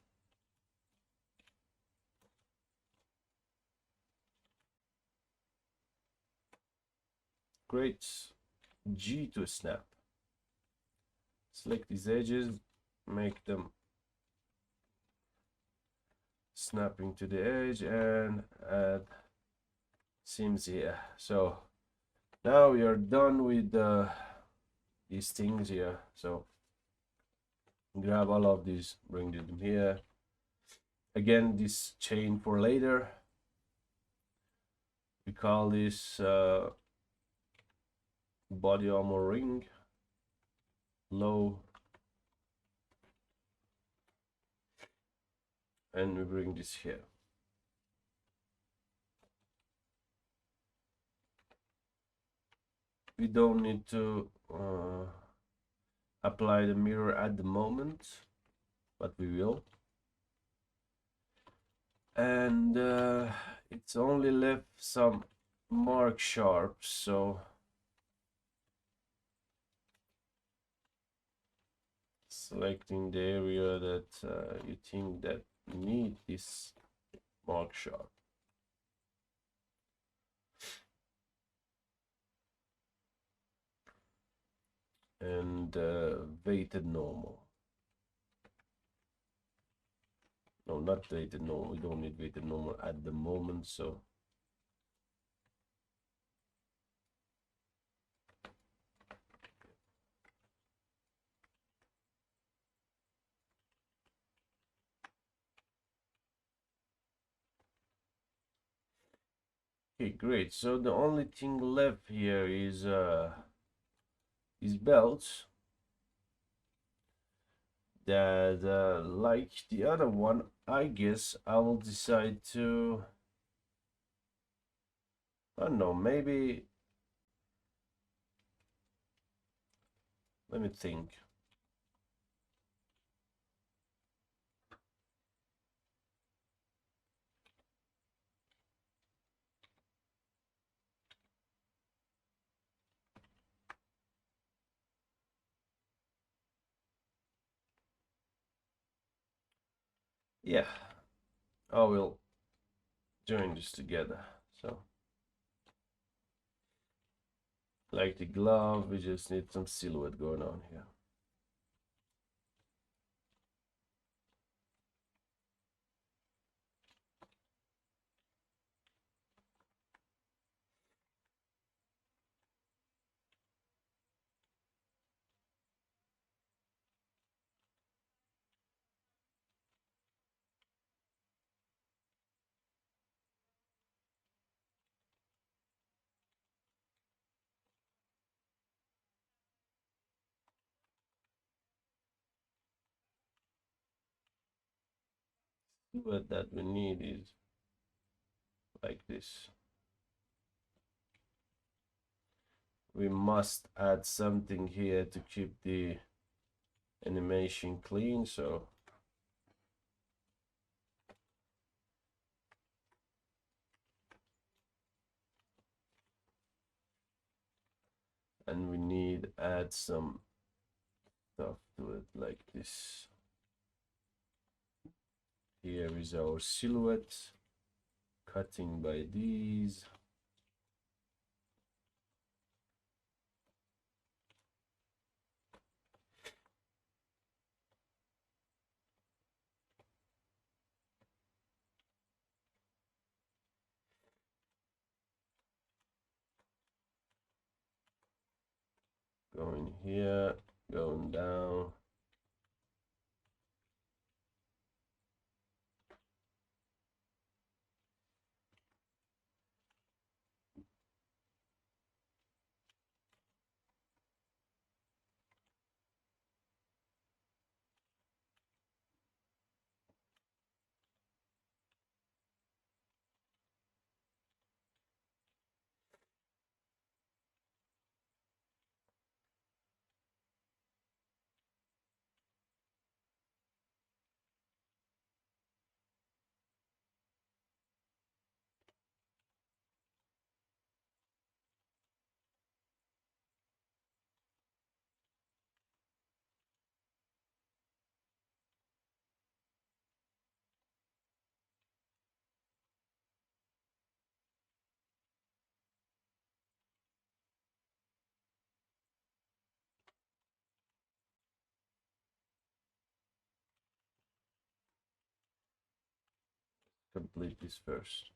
Great. G to snap. Select these edges, make them snapping to the edge and add seams here. So now we are done with these things here. So grab all of these, bring them here. Again, this chain for later. We call this body armor ring. Low. And we bring this here. We don't need to apply the mirror at the moment, but we will. And it's only left some mark sharps, so selecting the area that you think that need this mark sharp. And weighted normal. No, not weighted normal. We don't need weighted normal at the moment, so okay, great. So the only thing left here is belts that like the other one, I guess I will decide to, I don't know, maybe, let me think. Yeah, I will join this together. So like the glove, we just need some silhouette going on here. What that we need is like this. We must add something here to keep the animation clean, so and we need add some stuff to it like this. Here is our silhouette, cutting by these. Going here, going down. complete this first.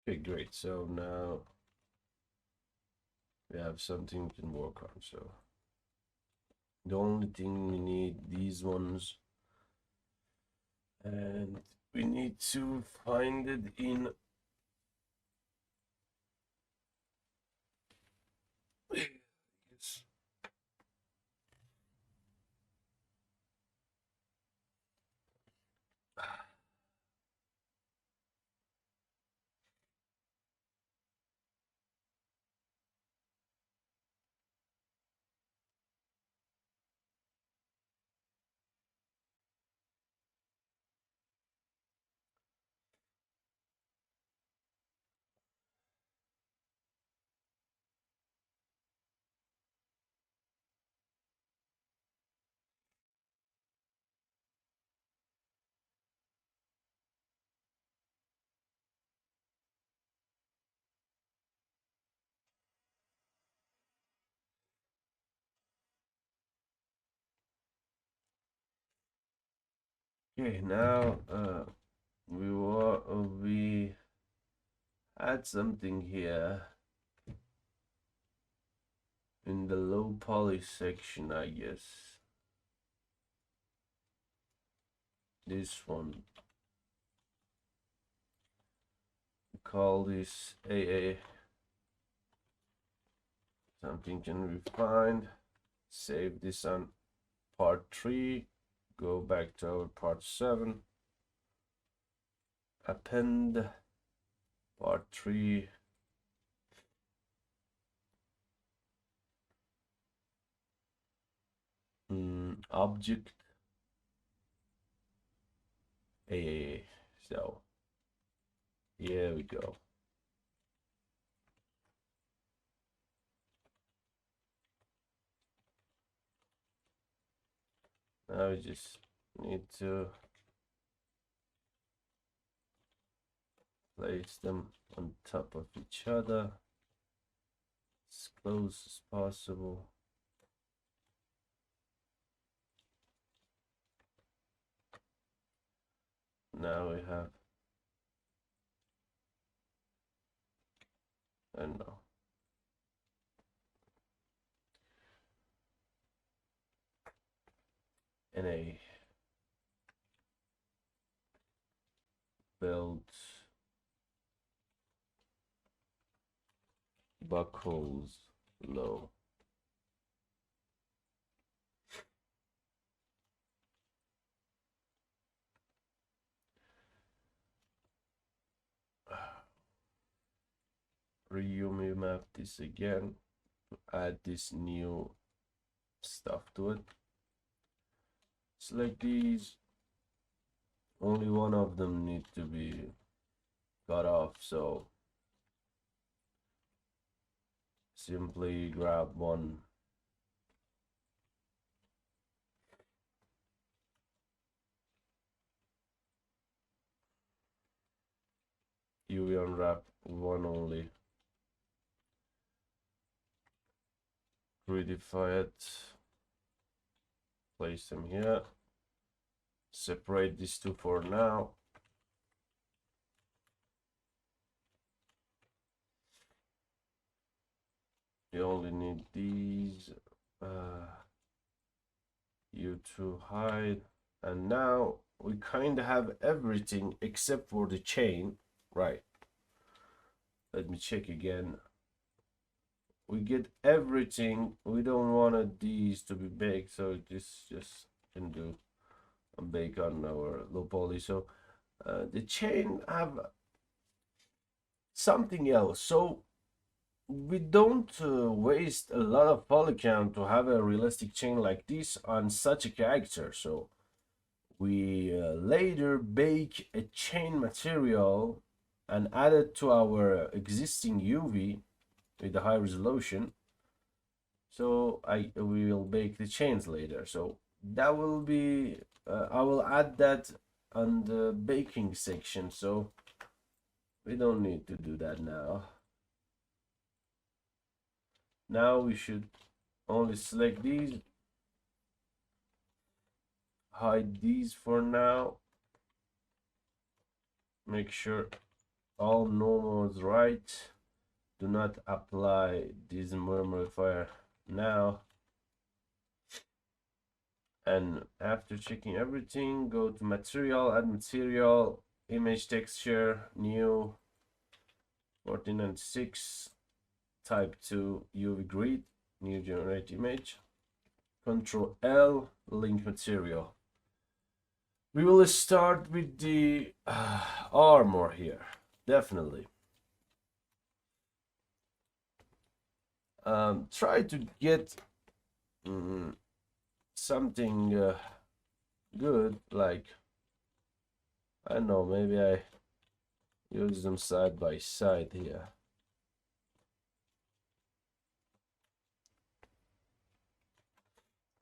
Okay, great. So now we have something we can work on. So the only thing we need these ones, and we need to find it in yes. Okay, now we add something here in the low poly section, I guess. This one. Call this AA. Something can be found. Save this on part 3. Go back to our part 7. Append part 3. Object AA. So here we go. Now we just need to place them on top of each other as close as possible. Now we have, I don't know, NA build buckles low. Resume map this again, add this new stuff to it. Select these, only one of them need to be cut off, so simply grab one. UV unwrap one only. Gridify it. Place them here. Separate these two for now. You only need these. You to hide. And now we kind of have everything except for the chain, right? Let me check again. We get everything. We don't want these to be baked, so this just can do a bake on our low poly. So the chain have something else. So we don't waste a lot of poly count to have a realistic chain like this on such a character. So we later bake a chain material and add it to our existing UV with the high resolution. So we will bake the chains later. So that will be I will add that on the baking section. So we don't need to do that now. Now we should only select these, hide these for now. Make sure all normals right. Do not apply this modifier now. And after checking everything, go to material, add material, image texture, new 1496, type 2 UV grid, new generate image, Control L, link material. We will start with the armor here, definitely. Try to get something good, like, I don't know, maybe I use them side by side here.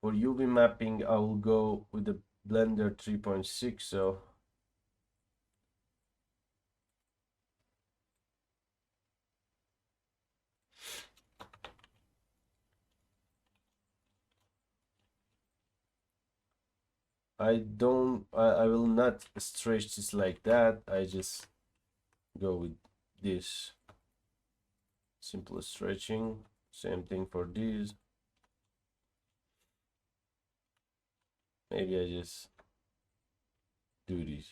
For UV mapping, I will go with the Blender 3.6, so I will not stretch this like that. I just go with this simple stretching. Same thing for these. Maybe I just do these.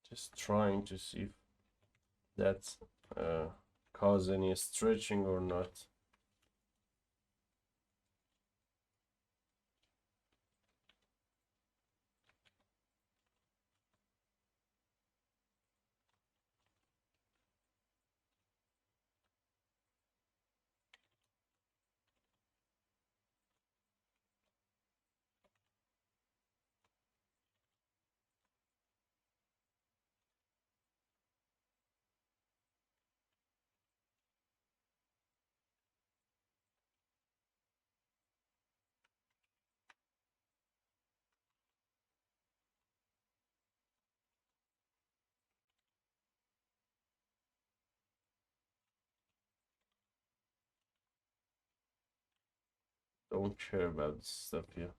Just trying to see if that's cause any stretching or not. Don't care about this stuff here.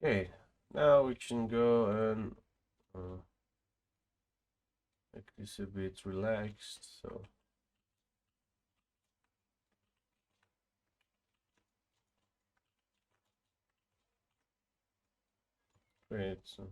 Okay, now we can go and make this a bit relaxed. So great. So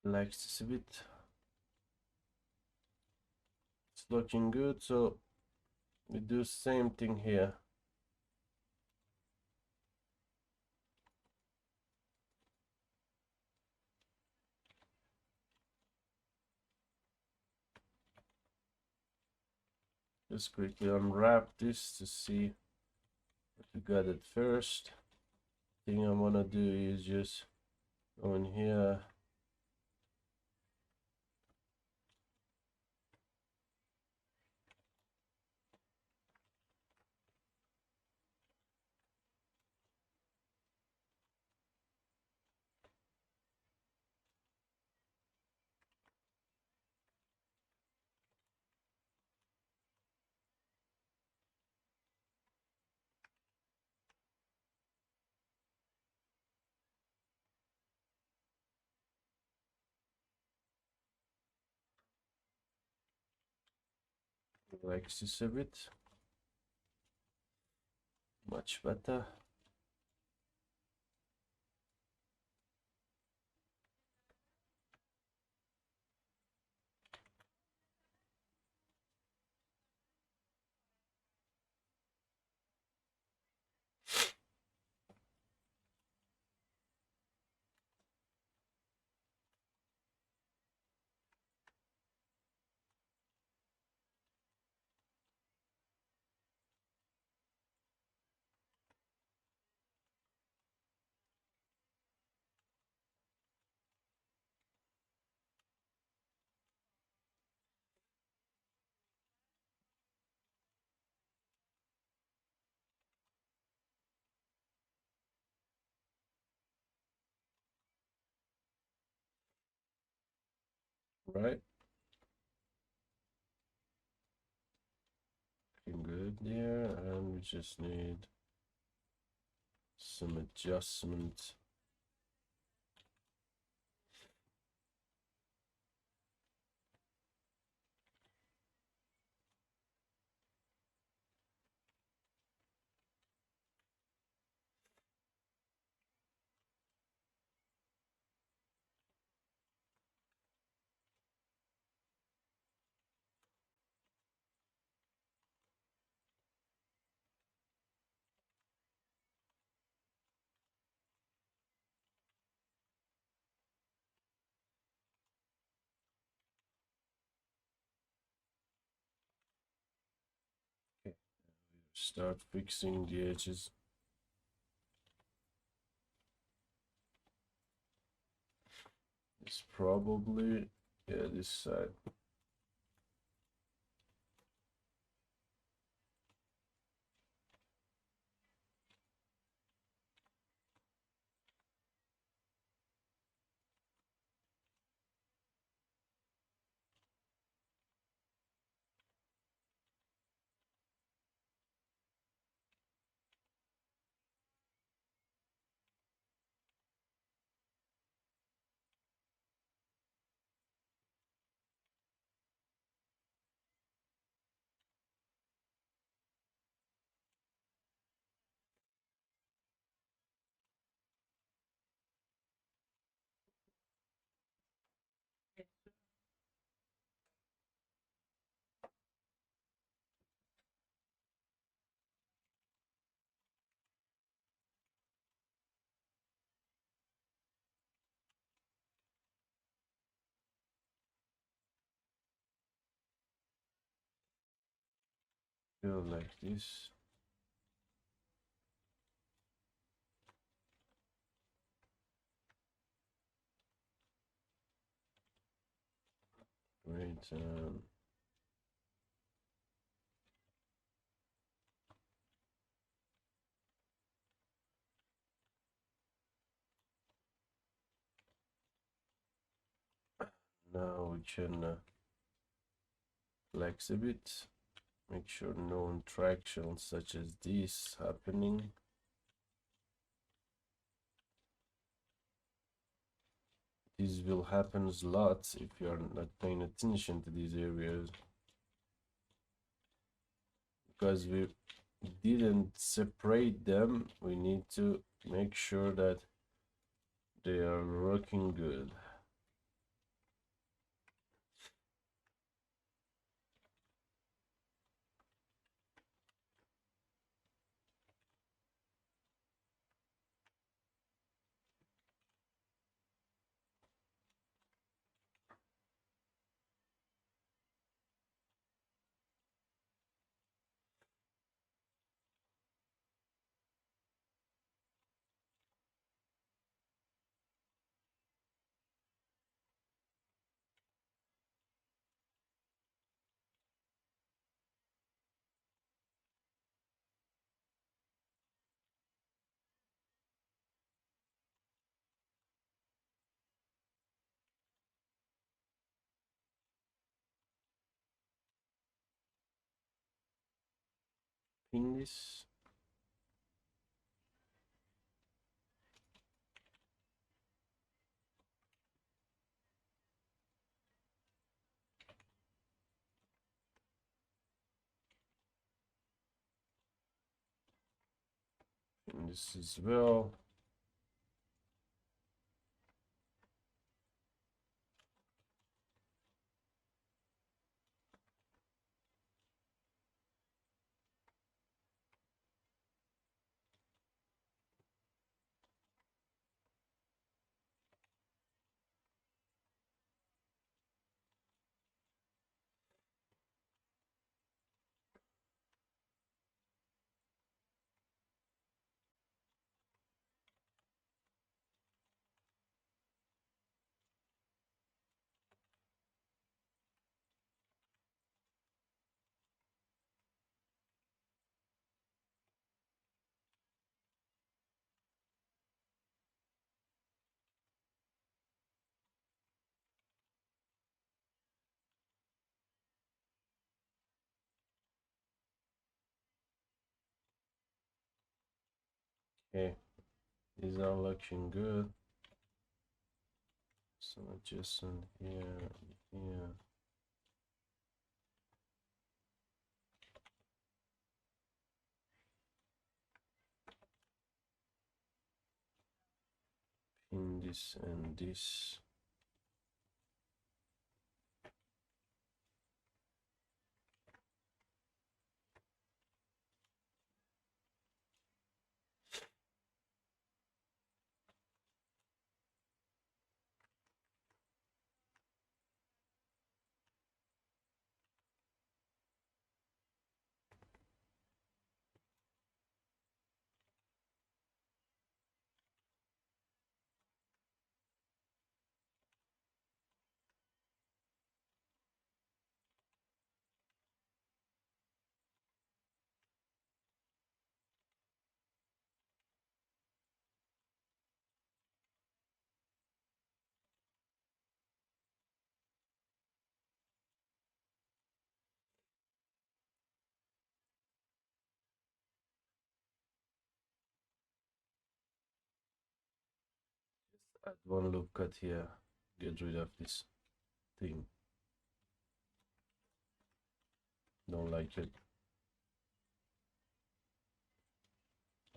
relax this a bit. It's looking good. So we do same thing here. Just quickly unwrap this to see what we got at first. Thing I'm gonna do is just go in here. Relax this a bit. Much better. Right. Looking good there, and we just need some adjustment. Okay. Start fixing the edges. It's probably, yeah, this side. Go like this. Wait, now we can flex a bit, make sure no interactions such as this happening. This will happen a lot if you are not paying attention to these areas, because we didn't separate them. We need to make sure that they are working good. Pin this. Pin this as well. Okay, these are looking good. Some adjustment here, here. Pin this and this. Add one loop cut here. Get rid of this thing. Don't like it.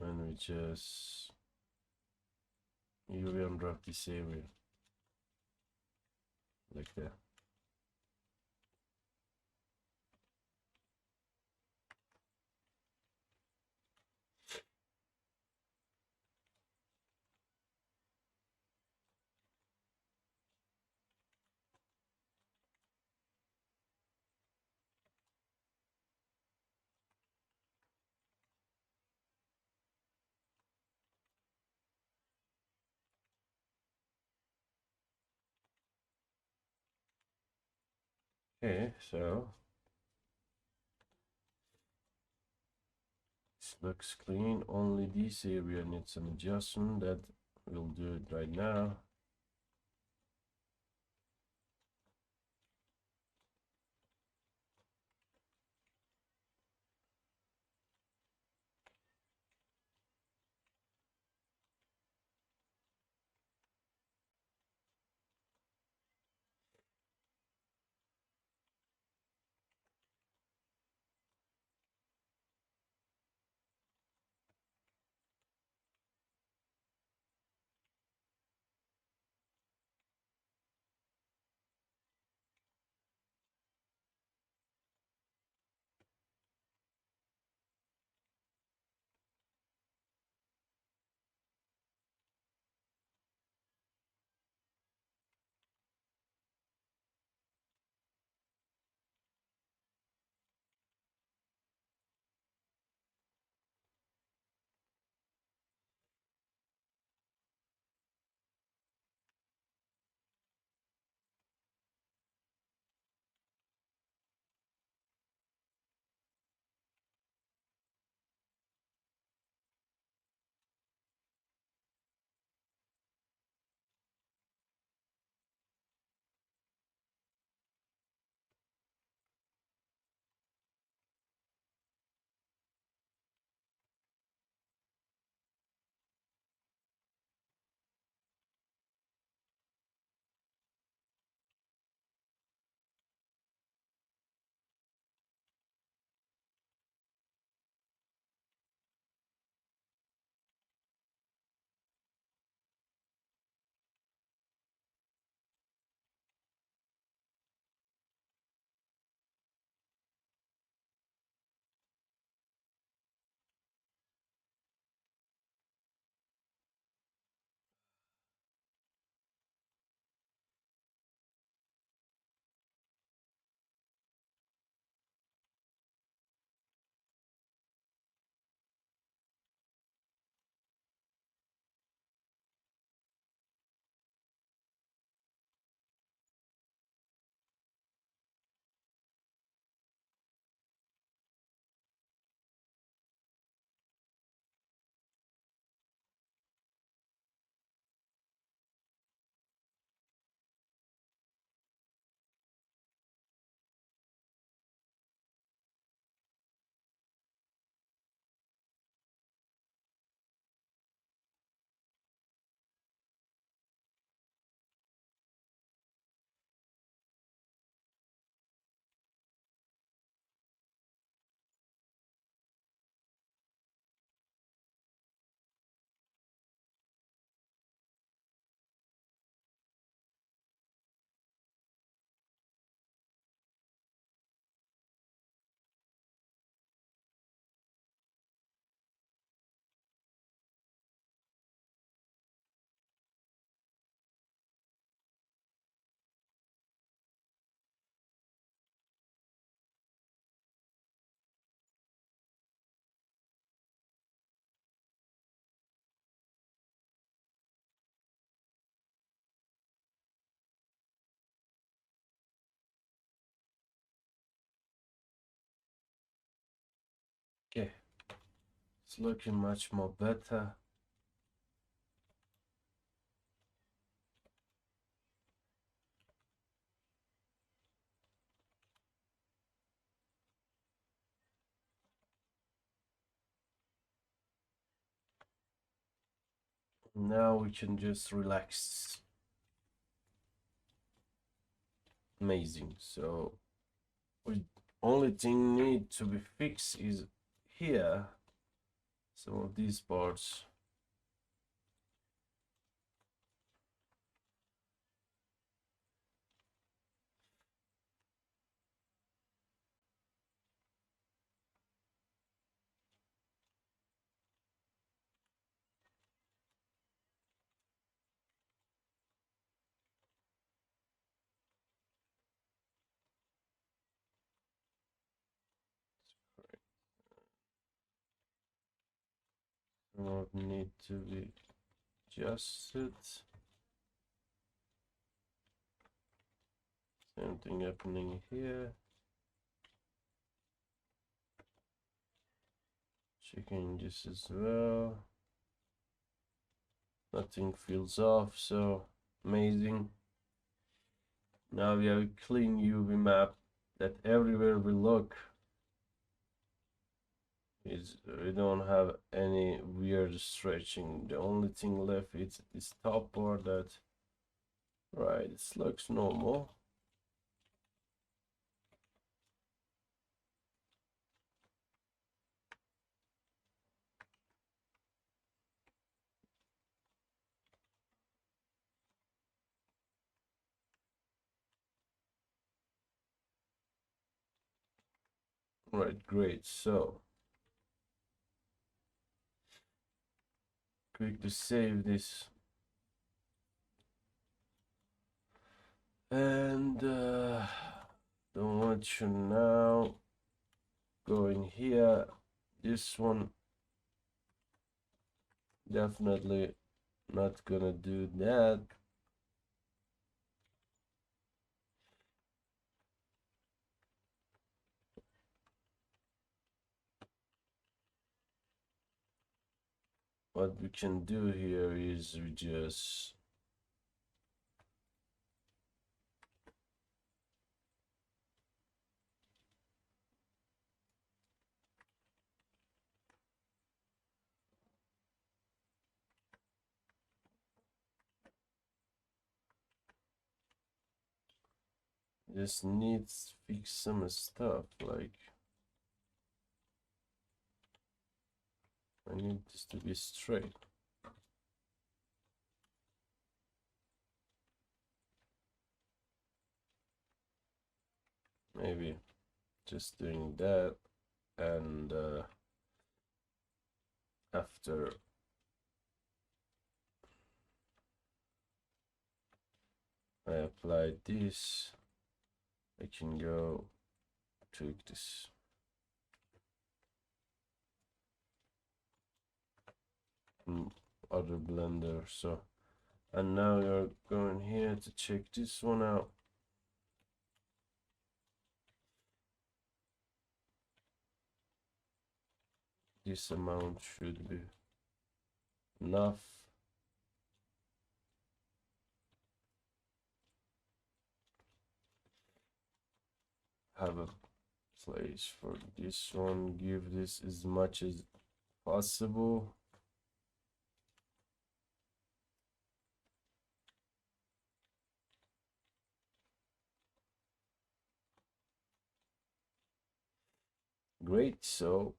And we just UV unwrap this area like that. Okay, so this looks clean. Only this area needs some adjustment. That we'll do it right now. Okay, it's looking much more better. Now we can just relax. Amazing. So we only thing need to be fixed is here. Some of these parts. Some of need to be adjusted. Same thing happening here. Checking this as well. Nothing feels off, so amazing. Now we have a clean UV map that everywhere we look is we don't have any weird stretching. The only thing left is this top part that right, it looks normal. Right, great. So quick to save this and don't want you now going here. This one definitely not gonna do that. What we can do here is we just needs fix some stuff. Like I need this to be straight. Maybe just doing that, and after I apply this, I can go tweak this. Other blender. So, and now you're going here to check this one out. This amount should be enough. Have a place for this one. Give this as much as possible. Great. So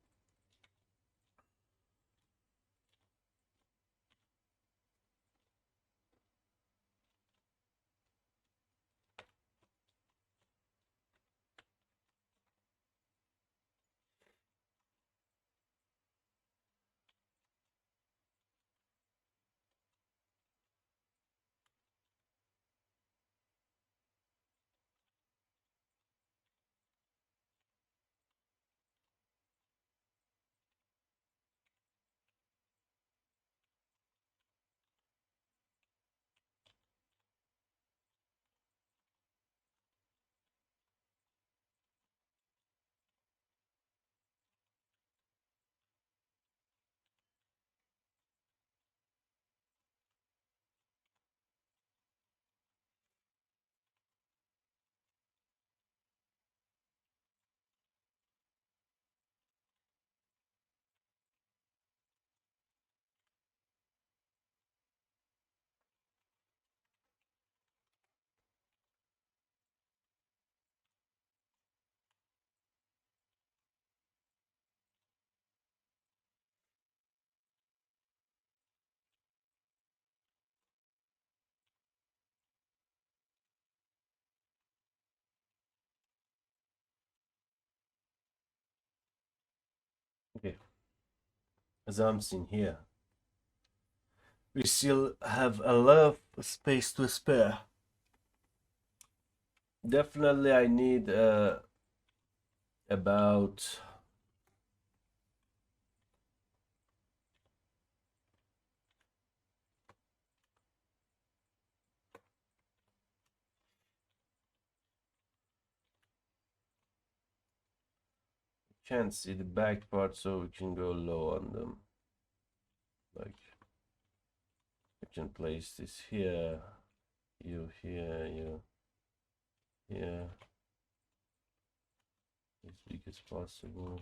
okay, as I'm seeing here, we still have a lot of space to spare. Definitely, I need about can't see the back part, so we can go low on them. Like, we can place this here, you here, you here, as big as possible.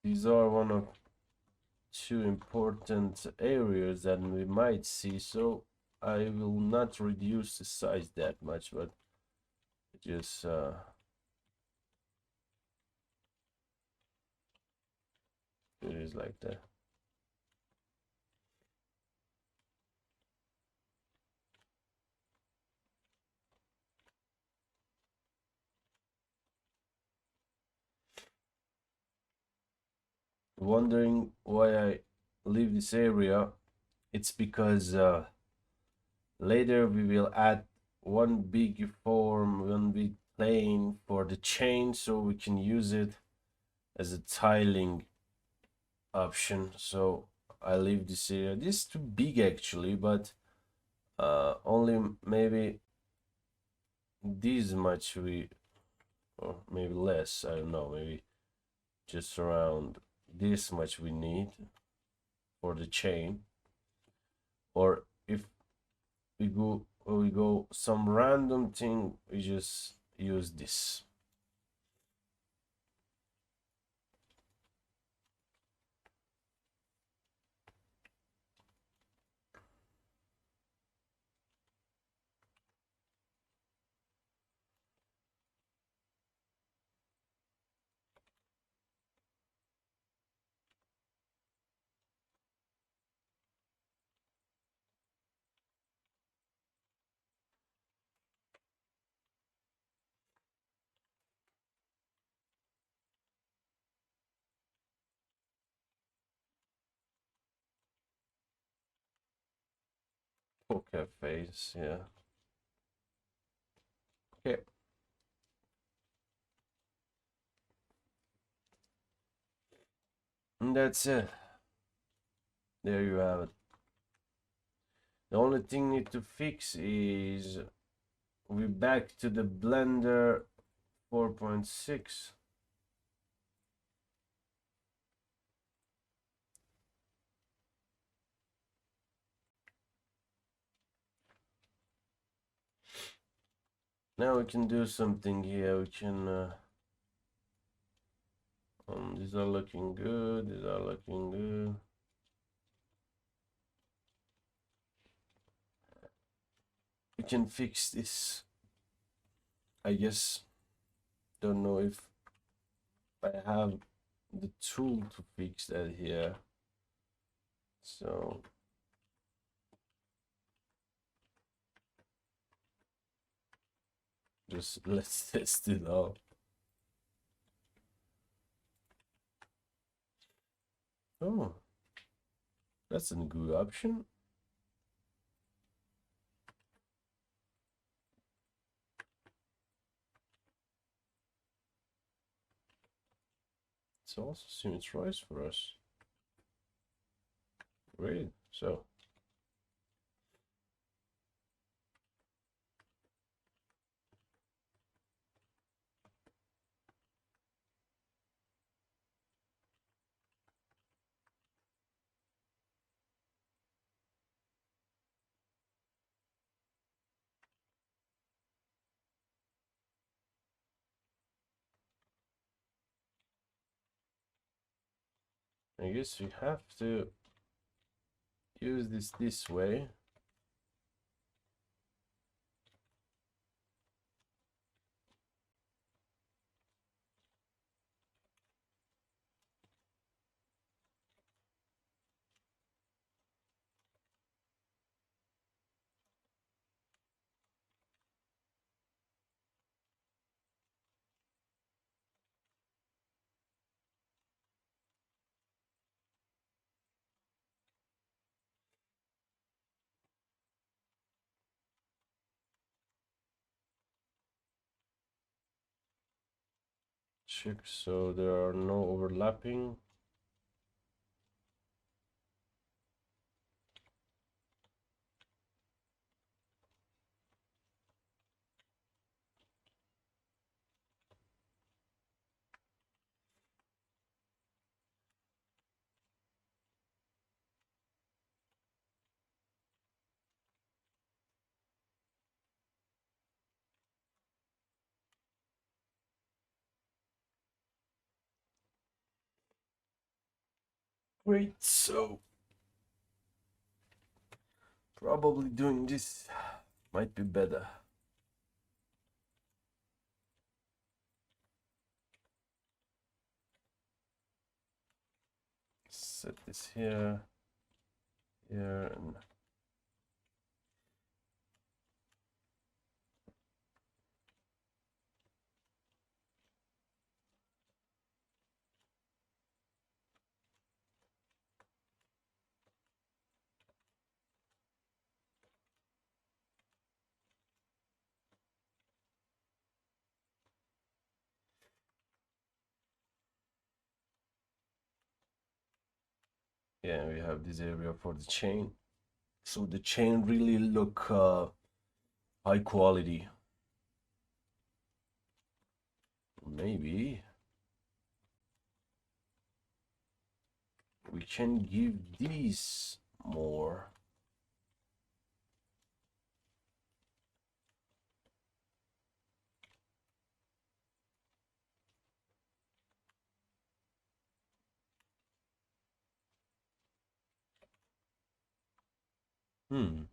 These are one of two important areas that we might see, so I will not reduce the size that much, but just it is like that. Wondering why I leave this area? It's because later we will add one big form, one big plane for the chain, so we can use it as a tiling option. So I leave this area. This is too big actually, but only maybe this much we, or maybe less, I don't know, maybe just around this much we need for the chain. Or if we go some random thing, we just use this. Poker face, yeah. Okay. And that's it. There you have it. The only thing need to fix is we back to the Blender 4.6. Now we can do something here. We can these are looking good. These are looking good. We can fix this, I guess. Don't know if I have the tool to fix that here. So just let's test it out. Oh, that's a good option. It's also symmetrized for us. Great. So I guess we have to use this way. check so there are no overlapping. Great, so probably doing this might be better. Set this here, here, and yeah, we have this area for the chain. So the chain really look high quality. Maybe we can give these more. Hmm.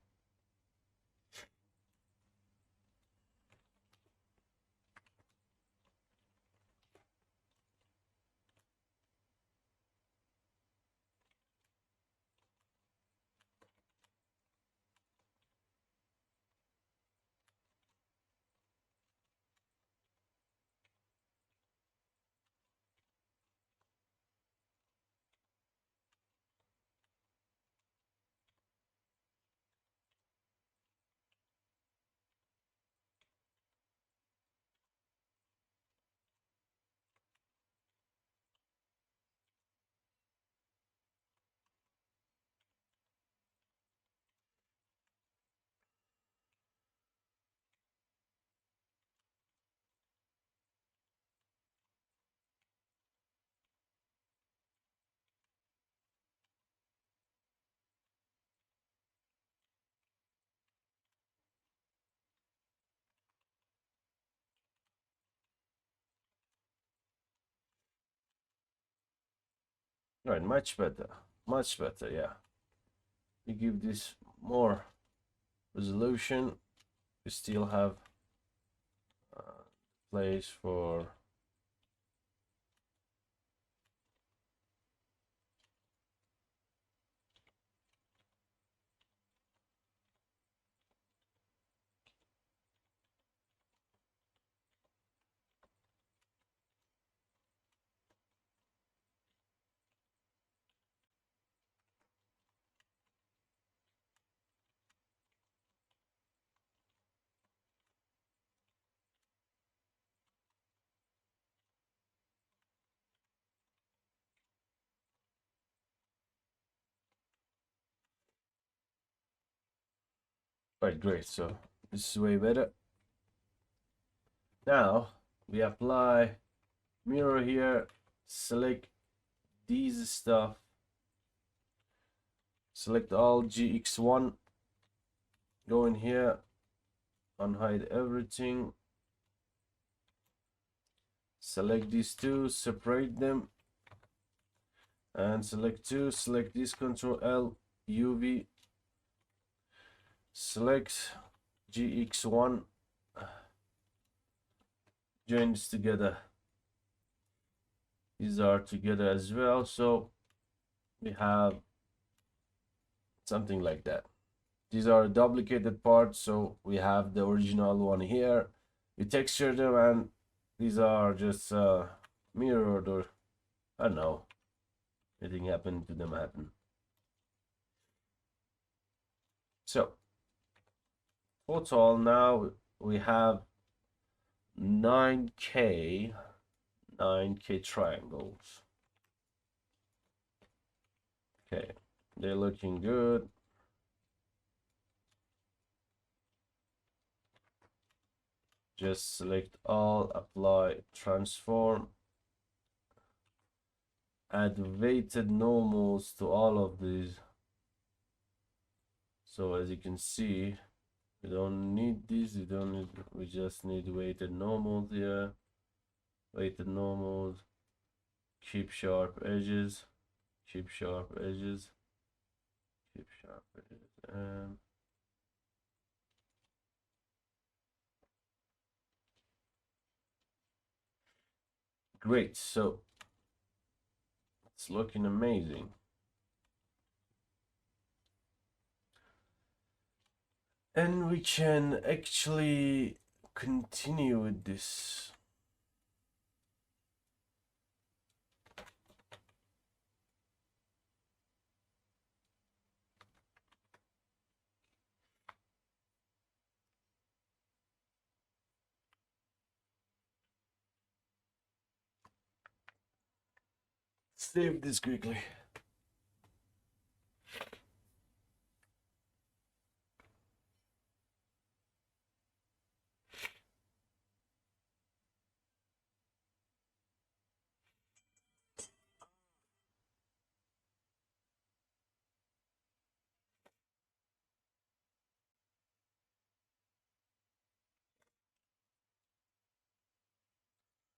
Right, much better. Much better, yeah. We give this more resolution. We still have place for right, great. So this is way better. Now we apply mirror here, select these stuff, select all GX1, go in here, unhide everything, select these two, separate them, and select two, select this, Control L, UV, select GX1, join this together. These are together as well, so we have something like that. These are duplicated parts, so we have the original one here. We texture them, and these are just mirrored, or I don't know, anything happened to them happen. So total now we have 9K 9K triangles. Okay, they're looking good. Just select all, apply, transform, add weighted normals to all of these. So as you can see, we don't need these, we just need weighted normals here. Weighted normals, keep sharp edges, keep sharp edges, keep sharp edges, and great. So it's looking amazing. And we can actually continue with this. Save this quickly.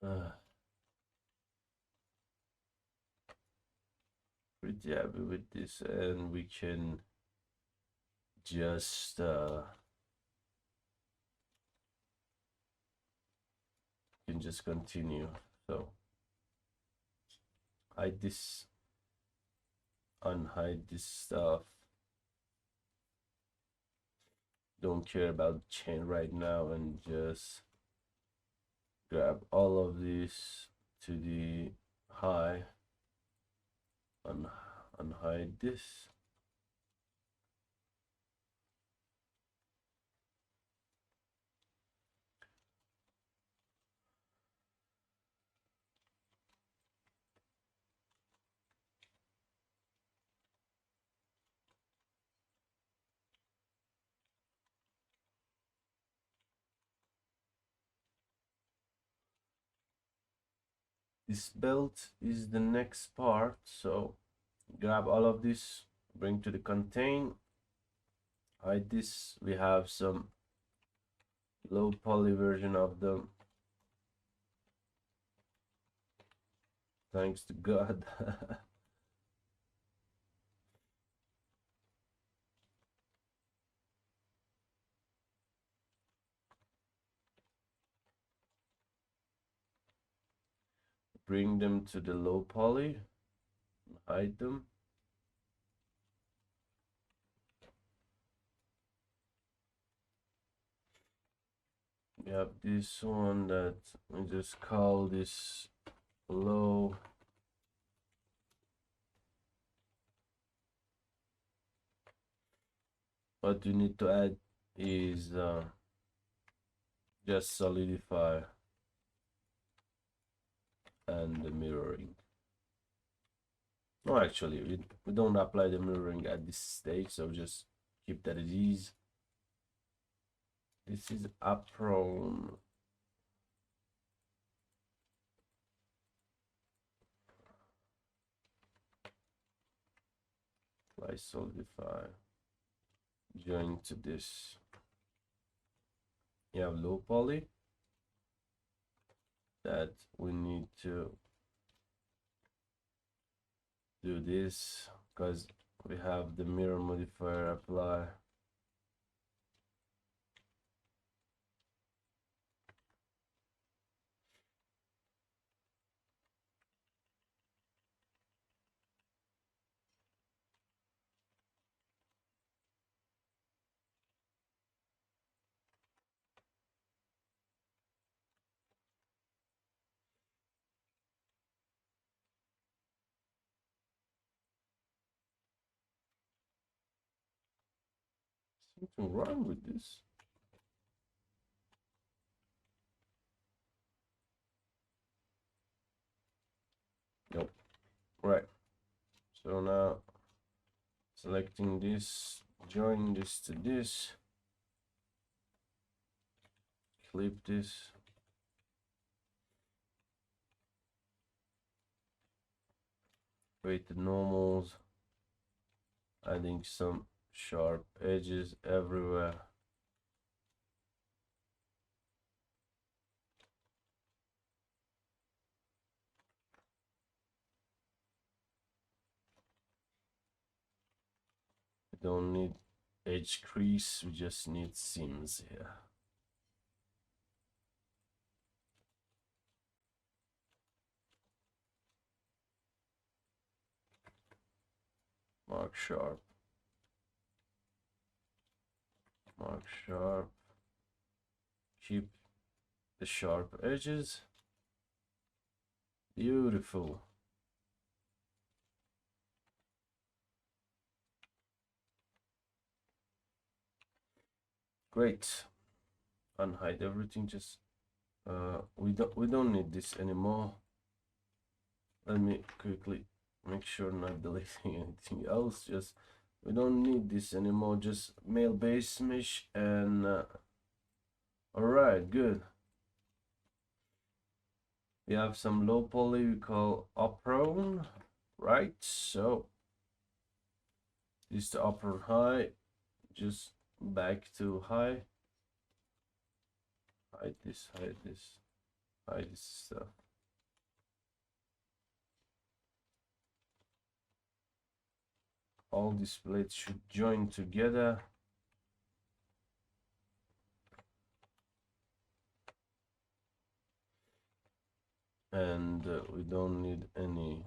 Uh, Pretty happy with this, and we can just continue. So hide this, unhide this stuff. Don't care about chain right now, and just grab all of this to the high, unhide this. This belt is the next part, so grab all of this, bring to the contain, hide this. We have some low poly version of them, thanks to God. Bring them to the low poly, hide them. We have this one that we just call this low. What you need to add is just solidify and the mirroring. No, actually, we don't apply the mirroring at this stage, so just keep that at ease. This is apron. Apply solidify. Join to this. You have low poly that we need to do this because we have the mirror modifier apply. Something wrong with this. Yep. Right. So now selecting this, join this to this, clip this. Create the normals, adding some sharp edges everywhere. We don't need edge crease, we just need seams here. Mark sharp. Mark sharp. Keep the sharp edges. Beautiful. Great. Unhide everything. Just we don't need this anymore. Let me quickly make sure not deleting anything else. Just we don't need this anymore. Just male base mesh and all right, good. We have some low poly we call upper, right? So this is the upper high. Just back to high. Hide this, hide this, hide this stuff. All these plates should join together. And we don't need any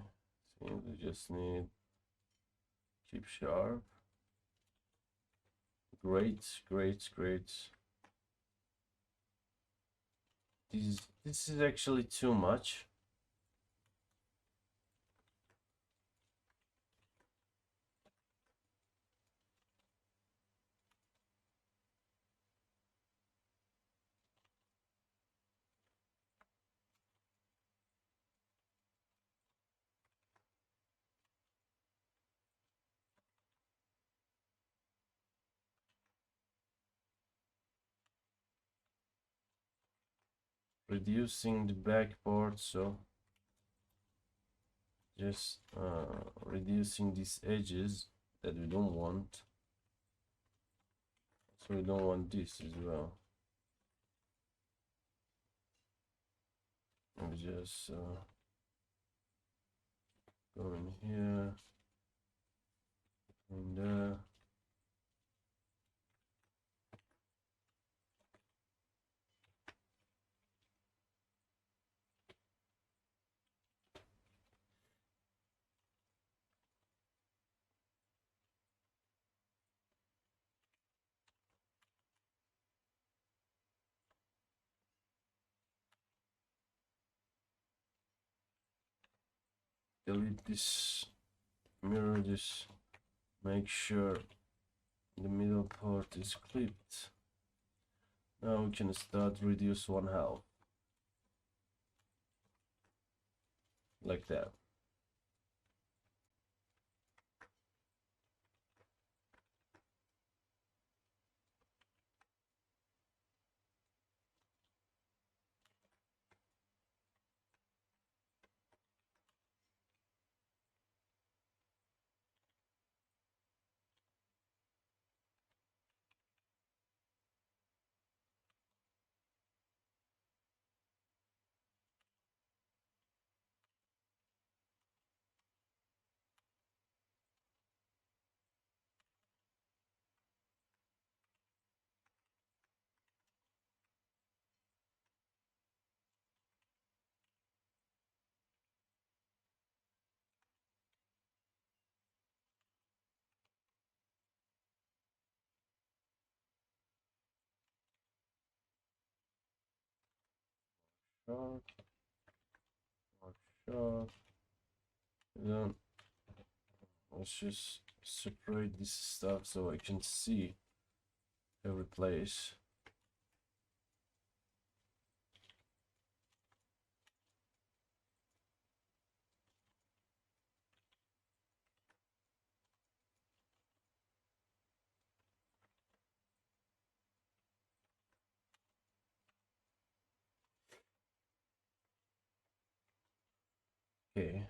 thing, we just need keep sharp. Great, great, great. This is actually too much. Reducing the back part, so just reducing these edges that we don't want. So we don't want this as well. And we just go in here and there. Delete this, mirror this, make sure the middle part is clipped. Now we can start reduce 1/2 like that. Sharp, sharp. Then let's just separate this stuff so I can see every place. Okay.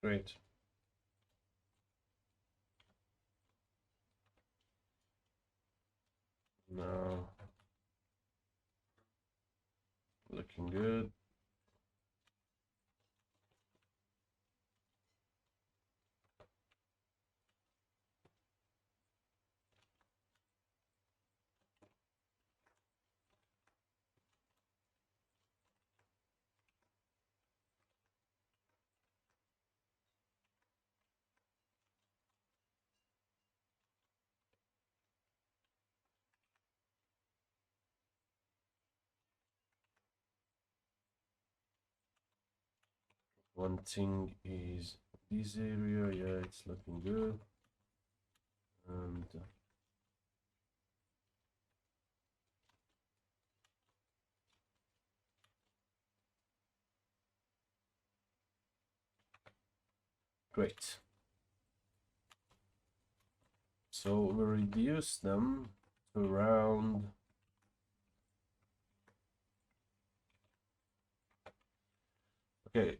Great. Now, looking good. One thing is this area, yeah, it's looking good. And great. So we reduce them to around okay,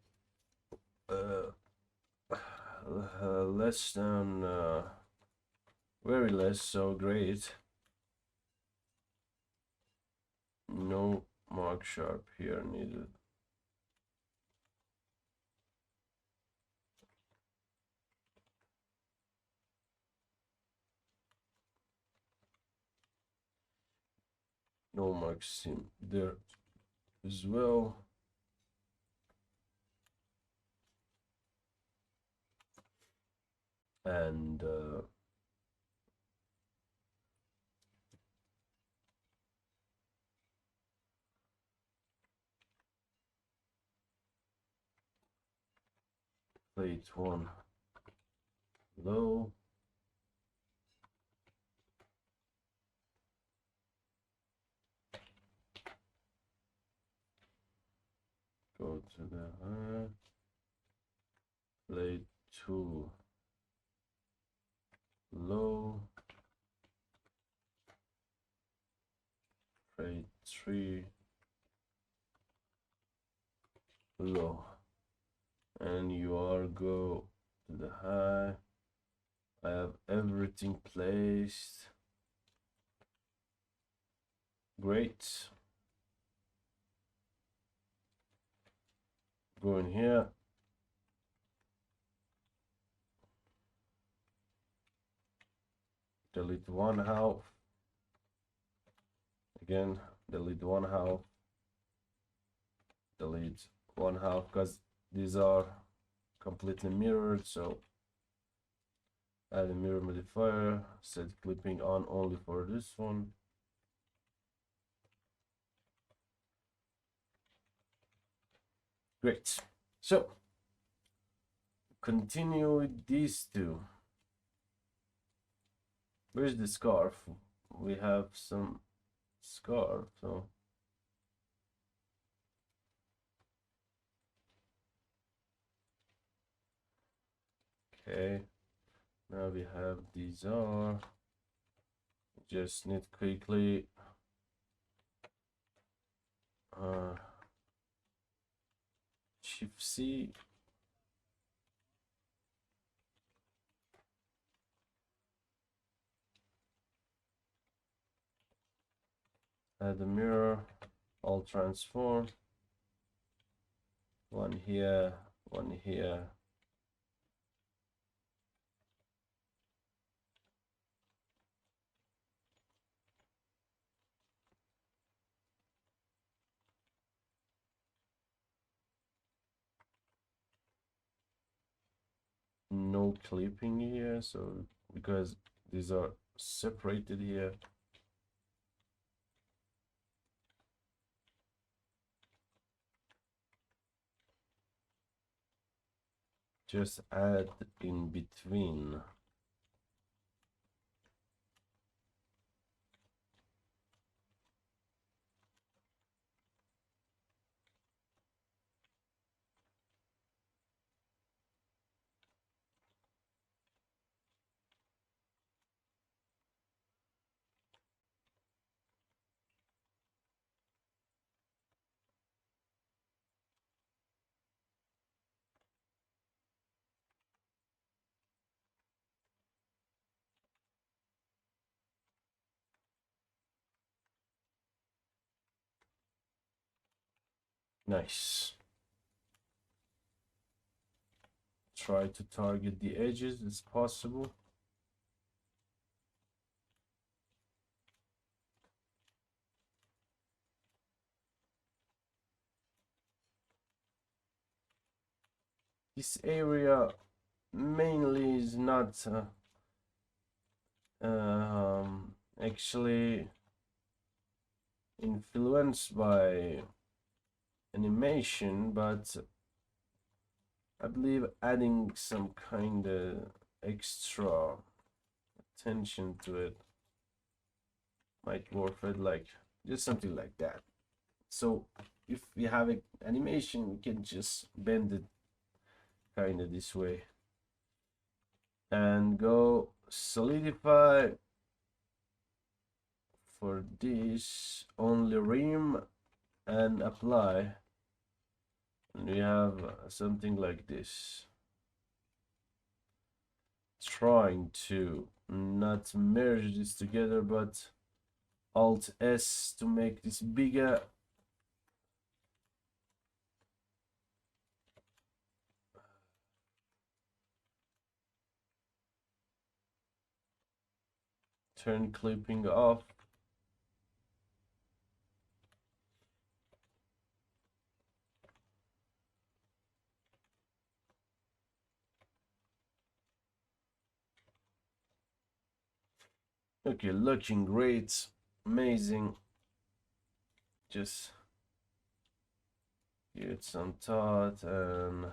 less than very less, so great. No mark sharp here needed. No marks in there as well. And plate one low. Go to the high. Plate two low. Plate three low. And you are go to the high. I have everything placed. Great. Go in here. Delete one half. Again, delete one half. Delete one half because these are completely mirrored. So add a mirror modifier. Set clipping on only for this one. Great. So continue with these two. Where's the scarf? We have some scarf, so okay. Now we have these are just need quickly Shift C. Add a mirror, all transform. One here, one here. no clipping here, so because these are separated here. Just add in between. Nice. Try to target the edges as possible. This area mainly is not actually influenced by animation, but I believe adding some kind of extra attention to it might worth it, like just something like that. So if we have an animation, we can just bend it kind of this way and go solidify. For this, only rim and apply, and we have something like this. Trying to not merge this together, but Alt S to make this bigger. Turn clipping off. Okay, looking great, amazing. Just give it some thought, and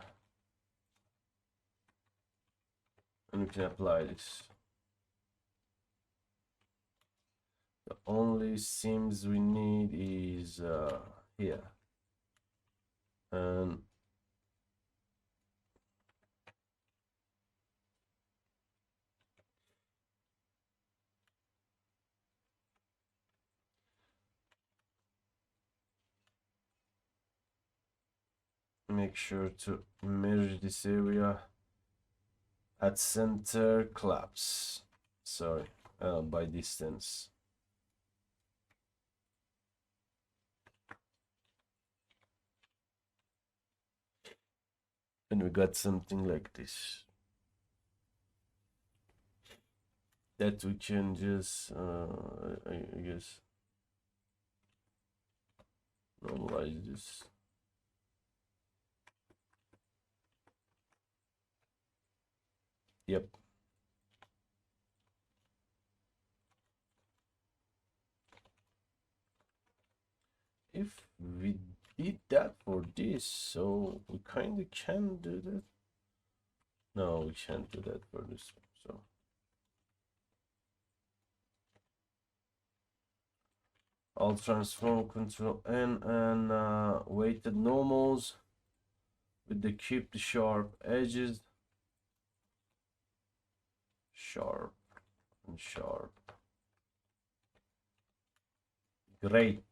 we can apply this. The only seams we need is here, and make sure to measure this area at center collapse. Sorry, by distance. And we got something like this that we can just I guess normalize this. Yep. If we did that for this, so we kind of can do that. No, we can't do that for this. So I'll transform Control N and weighted normals with the keep the sharp edges. Sharp and sharp. Great.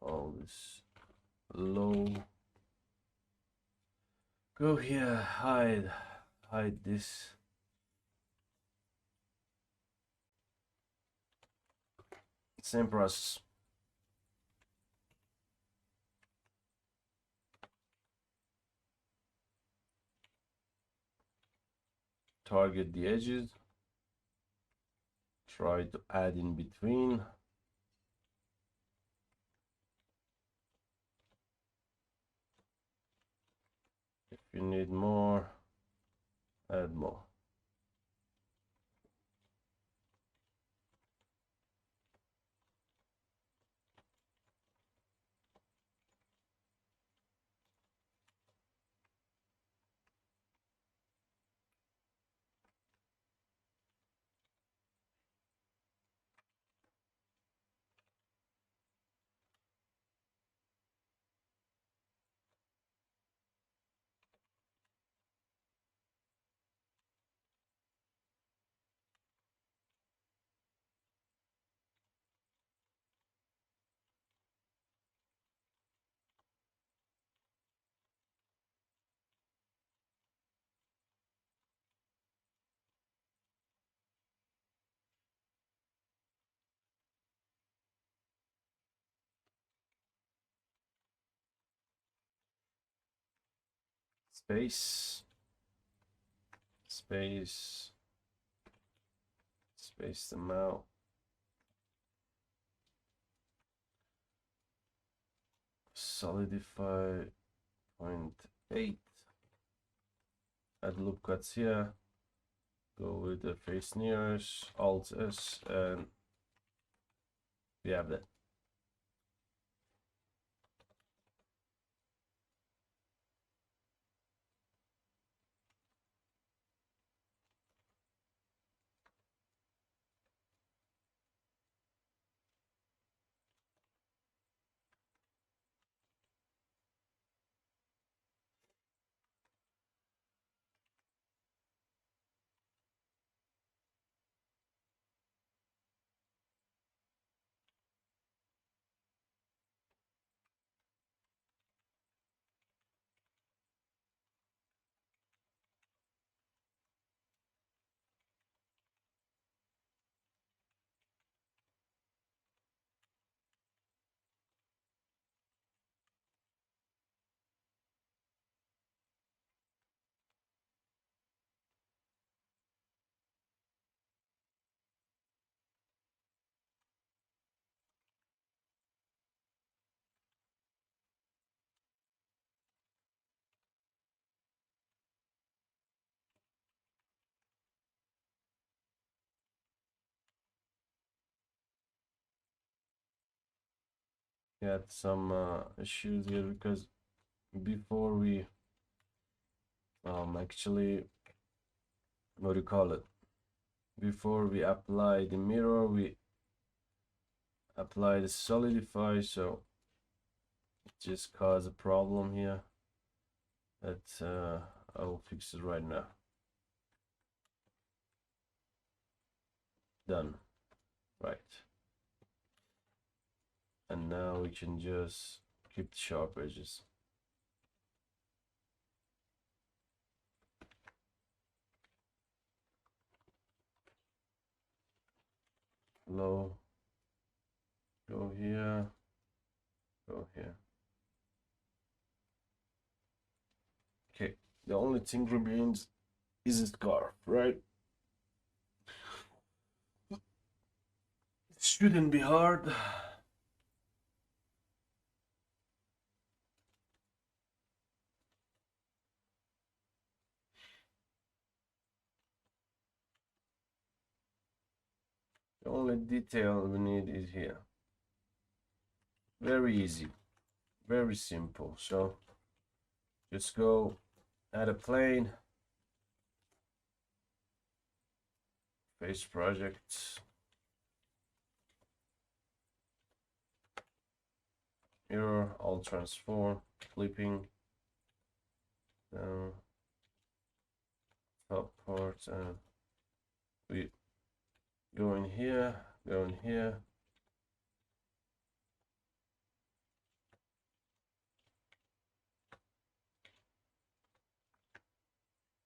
All this low. Go here, hide this. Same process. Target the edges. Try to add in between. you need more, add more. Space, space, space them out. Solidify 0.8. Add loop cuts here. Go with the face nearest, Alt S, and we have that. We had some issues here because before we actually, what do you call it? Before we apply the mirror, we apply the solidify, so it just caused a problem here. That I will fix it right now. Done. Right. And now we can just keep the sharp edges. Low. Go here. Go here. Okay. The only thing remains is a scarf, right? It shouldn't be hard. The only detail we need is here. Very easy, very simple. So just go add a plane, face project, mirror, all transform, flipping down, top part, and we go in here, go in here.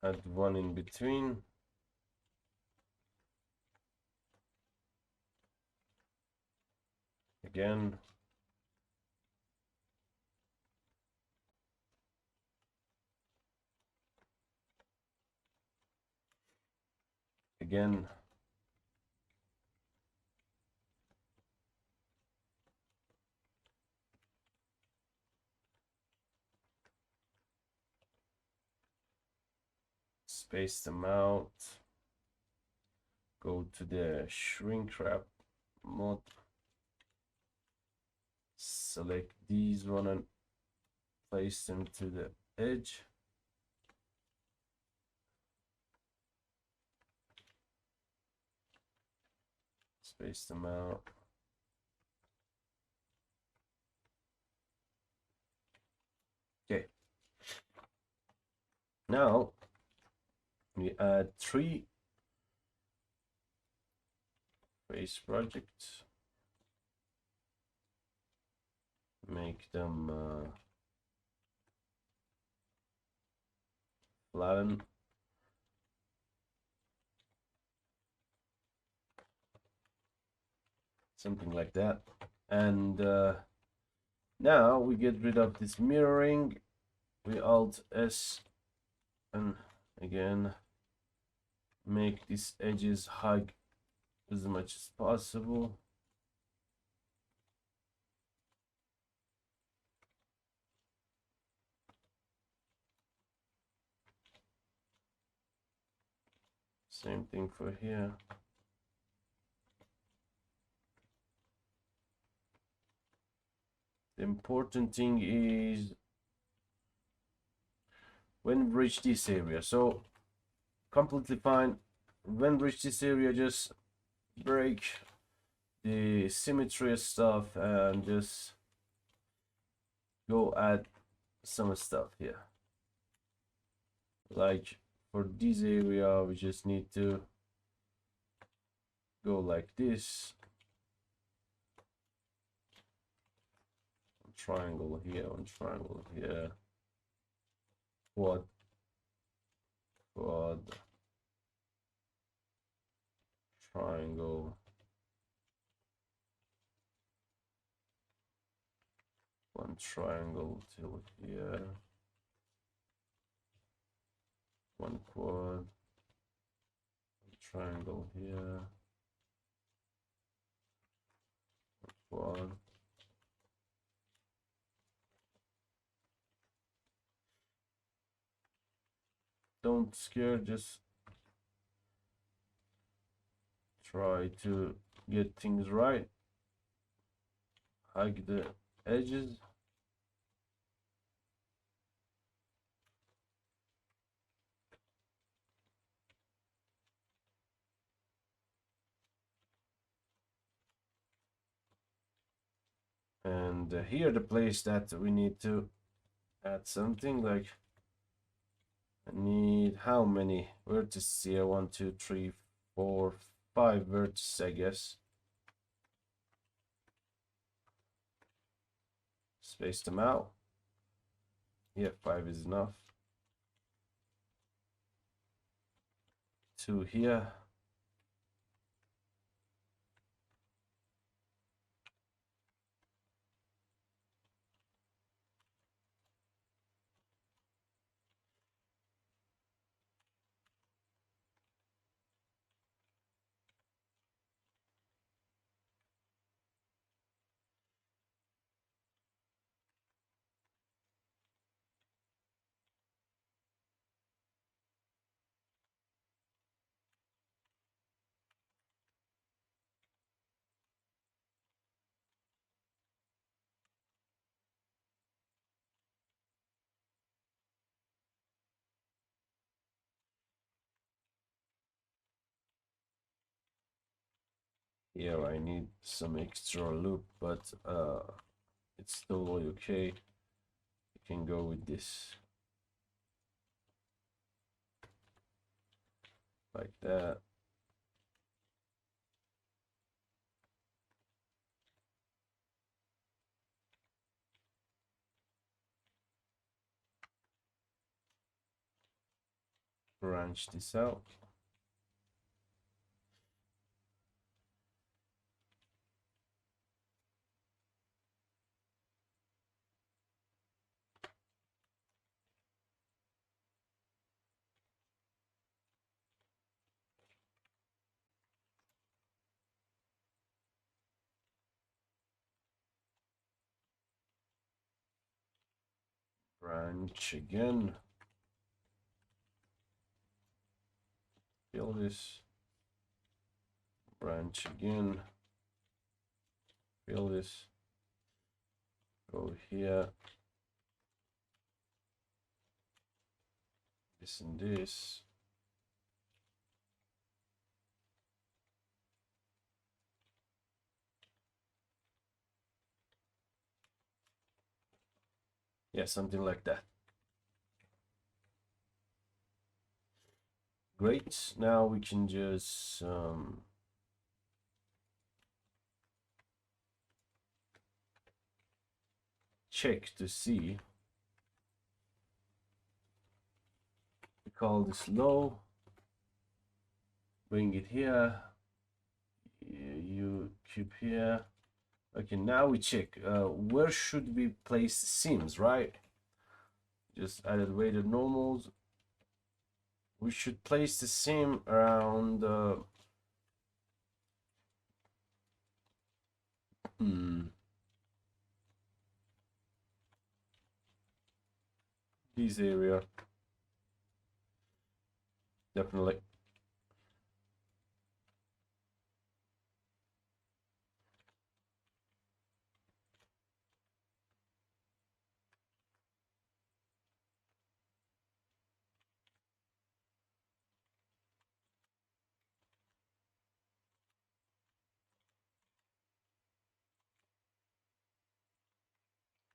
Add one in between. Again. Again. space them out, go to the shrink wrap mode, select these one and place them to the edge. Space them out. Okay. Now we add 3 face projects. Make them flatten. Something like that. And now we get rid of this mirroring. We Alt S and again make these edges hug as much as possible. Same thing for here. The important thing is when we reach this area, so completely fine. When we reach this area, just break the symmetry stuff and just go add some stuff here. Like for this area, we just need to go like this. Triangle here, one triangle here, quad, quad, triangle, one triangle till here, one quad, triangle here, quad. Don't scare, just try to get things right. Hug the edges. And here the place that we need to add something, like I need how many vertices here? 1, 2, 3, 4, 5 vertices, I guess. Space them out. Yeah, 5 is enough. 2 here. Here I need some extra loop, but it's still okay. You can go with this. Like that. Branch this out. Branch again. Kill this. Branch again. Fill this. Go here. This and this. Yeah, something like that. Great. Now we can just check to see. We call this low. Bring it here. You keep here. Okay, now we check. Where should we place the seams, right? Just added weighted normals. We should place the seam around this area. Definitely.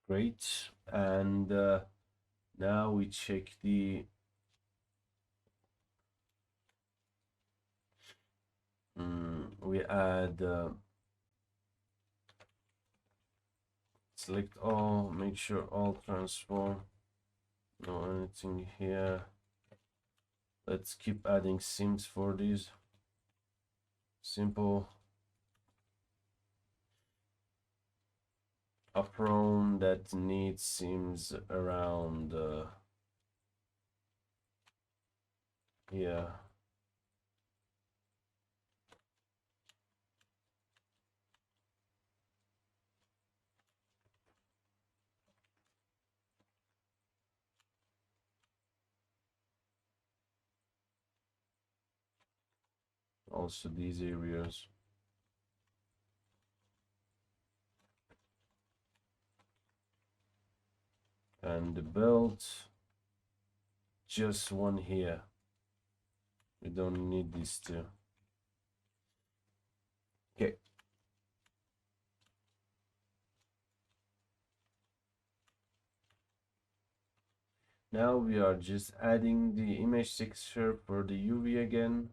Great. And now we check the we add select all, make sure all transform, no anything here. Let's keep adding seams for these. Simple. Apron that needs seams around here. Also these areas. And the belt, just one here. We don't need these two. Okay. Now we are just adding the image texture for the UV again.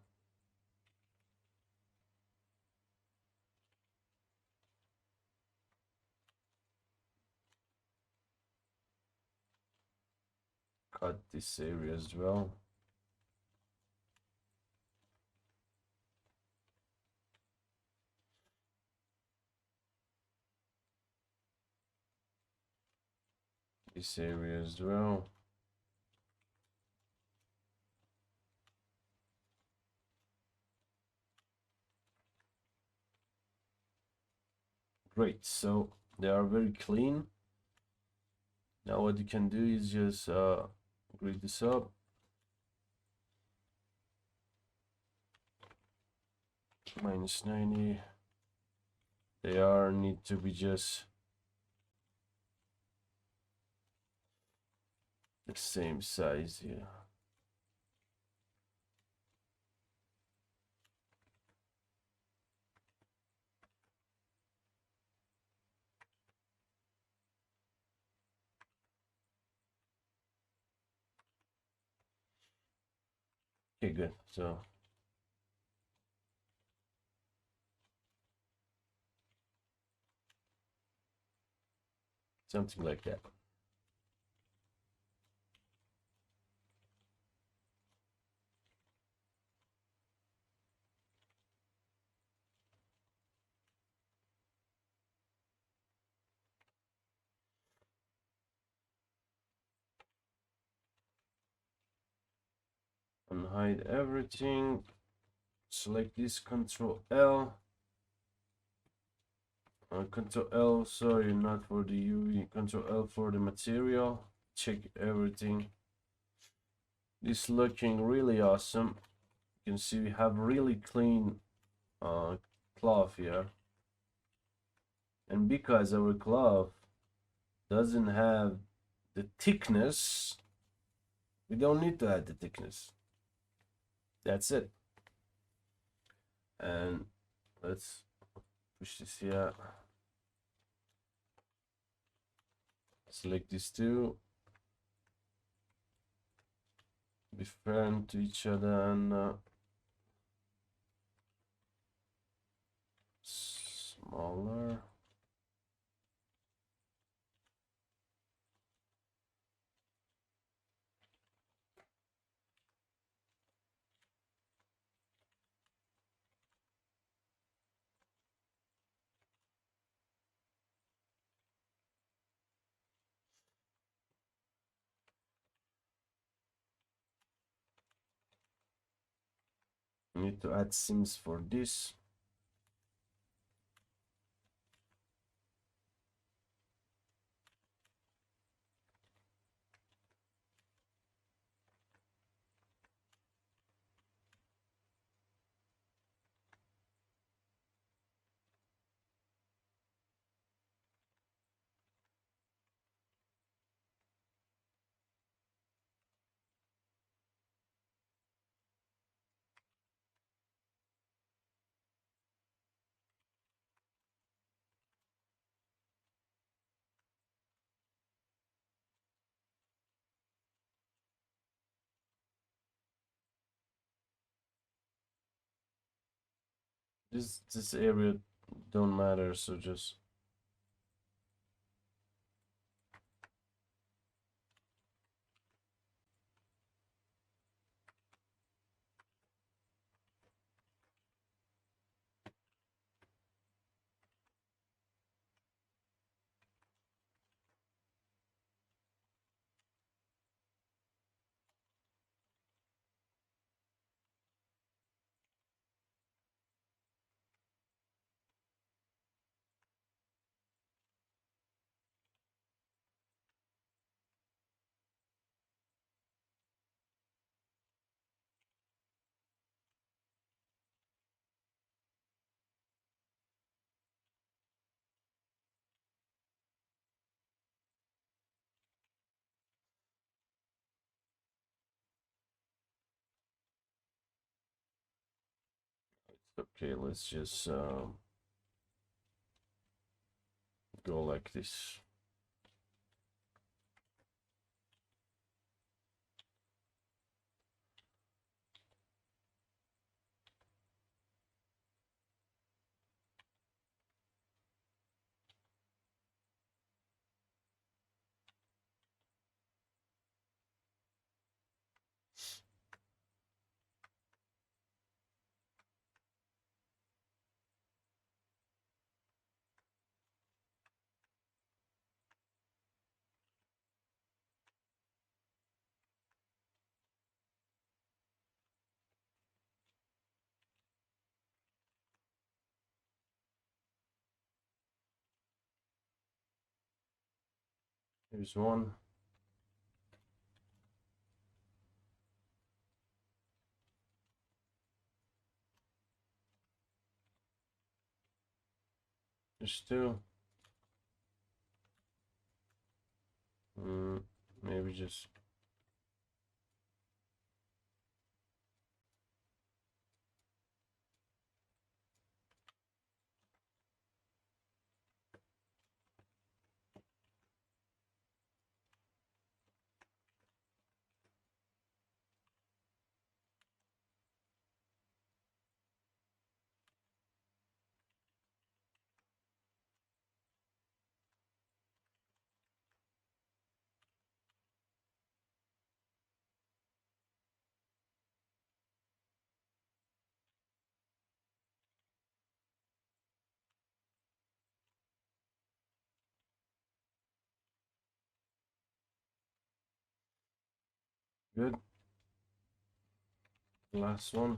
Cut this area as well. This area as well. Great, so they are very clean. Now what you can do is just grid this up. -90. They are need to be just the same size here. Okay, good. So something like that. Unhide everything. Select this, Control L. Control L, sorry, not for the UV. Control L for the material. Check everything. This looking really awesome. You can see we have really clean cloth here, and because our cloth doesn't have the thickness, we don't need to add the thickness. That's it. And let's push this here. Select these two, different to each other, and smaller. Need to add seams for this. This area don't matter, so just okay. Let's just go like this. Here's one. There's two. Maybe just good. Last one.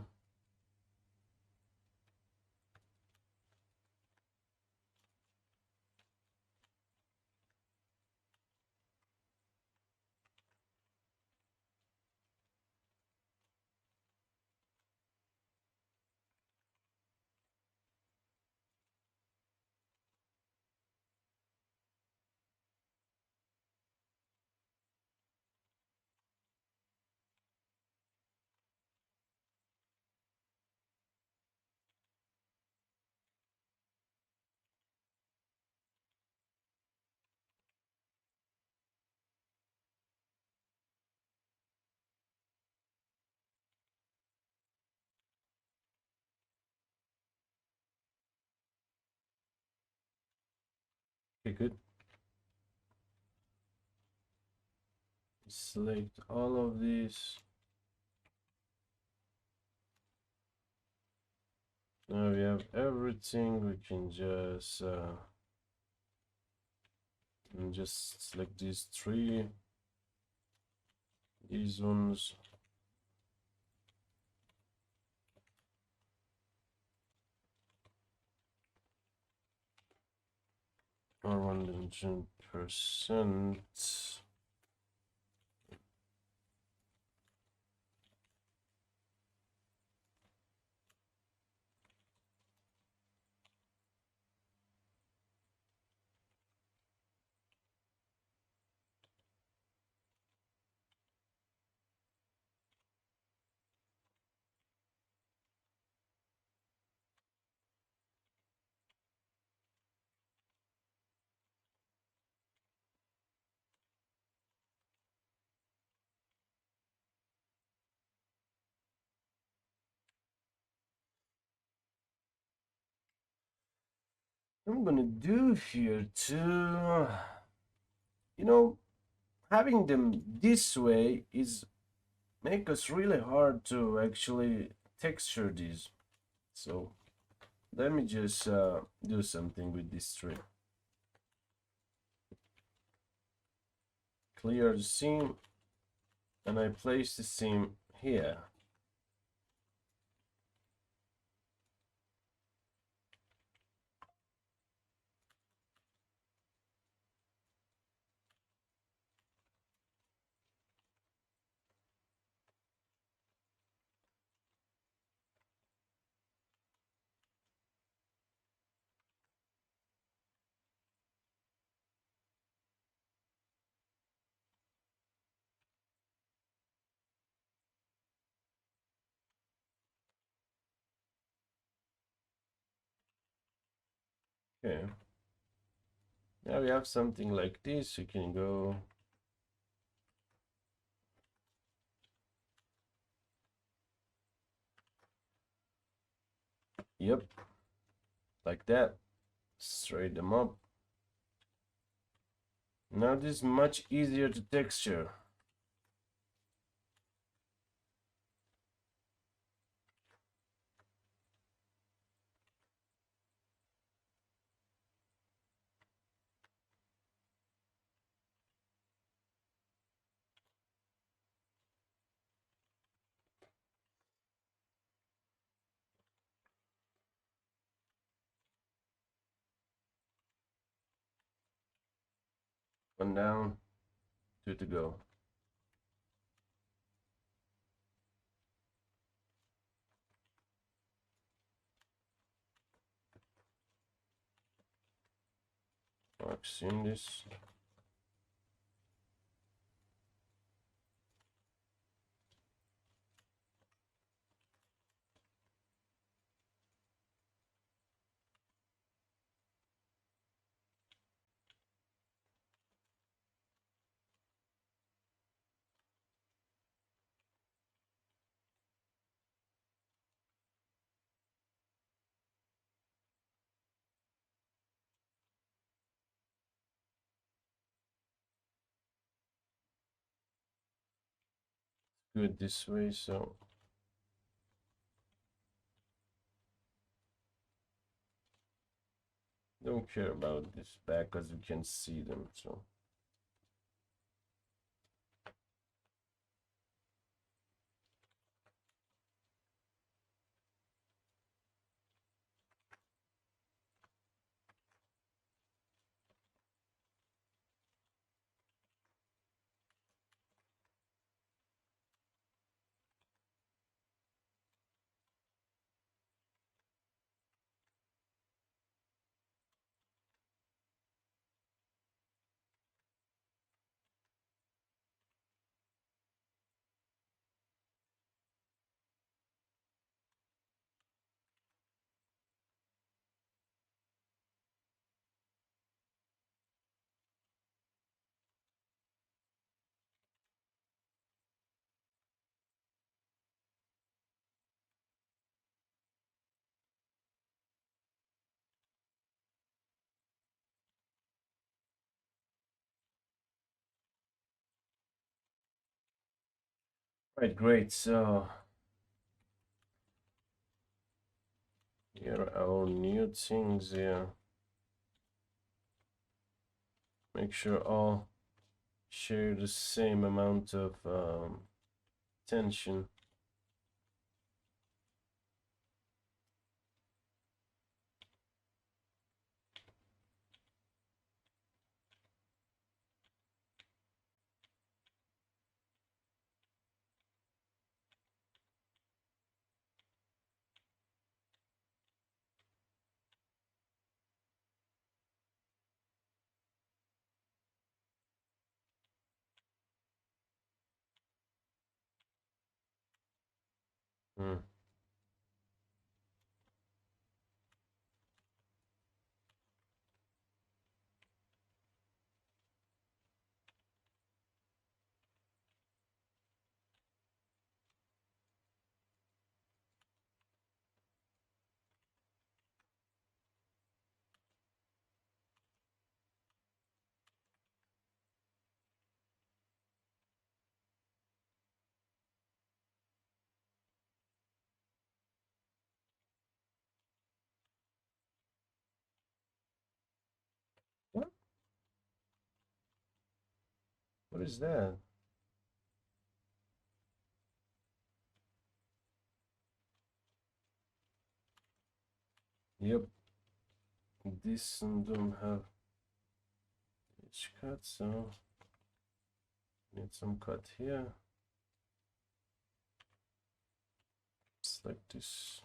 Okay, good. Select all of these. Now we have everything. We can just select these three. These ones. Or 100%. I'm gonna do here too. You know, having them this way is make us really hard to actually texture these. So let me just do something with this tree. Clear the seam, and I place the seam here. Okay. Now we have something like this. You can go. Yep. Like that. Straight them up. Now this is much easier to texture. One down, two to go. I've seen this. Good this way, so don't care about this back because we can see them. So Right, great. So here are our new things here. Make sure all share the same amount of tension. Hmm. What? What is that? Yep, this one don't have each cut, so need some cut here. Select this.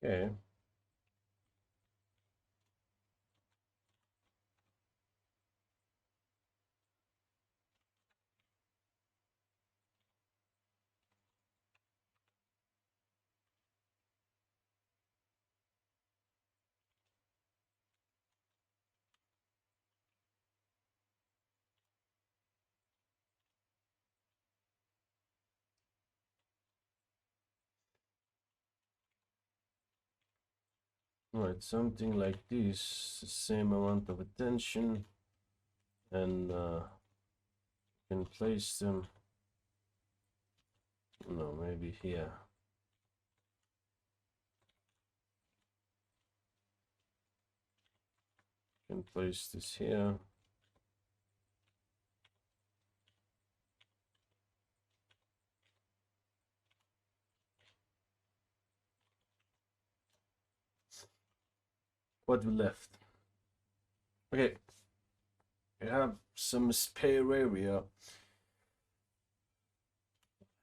Okay. Right, something like this, the same amount of attention, and can place them. No, maybe here. Can place this here. What we left? Okay, I have some spare area.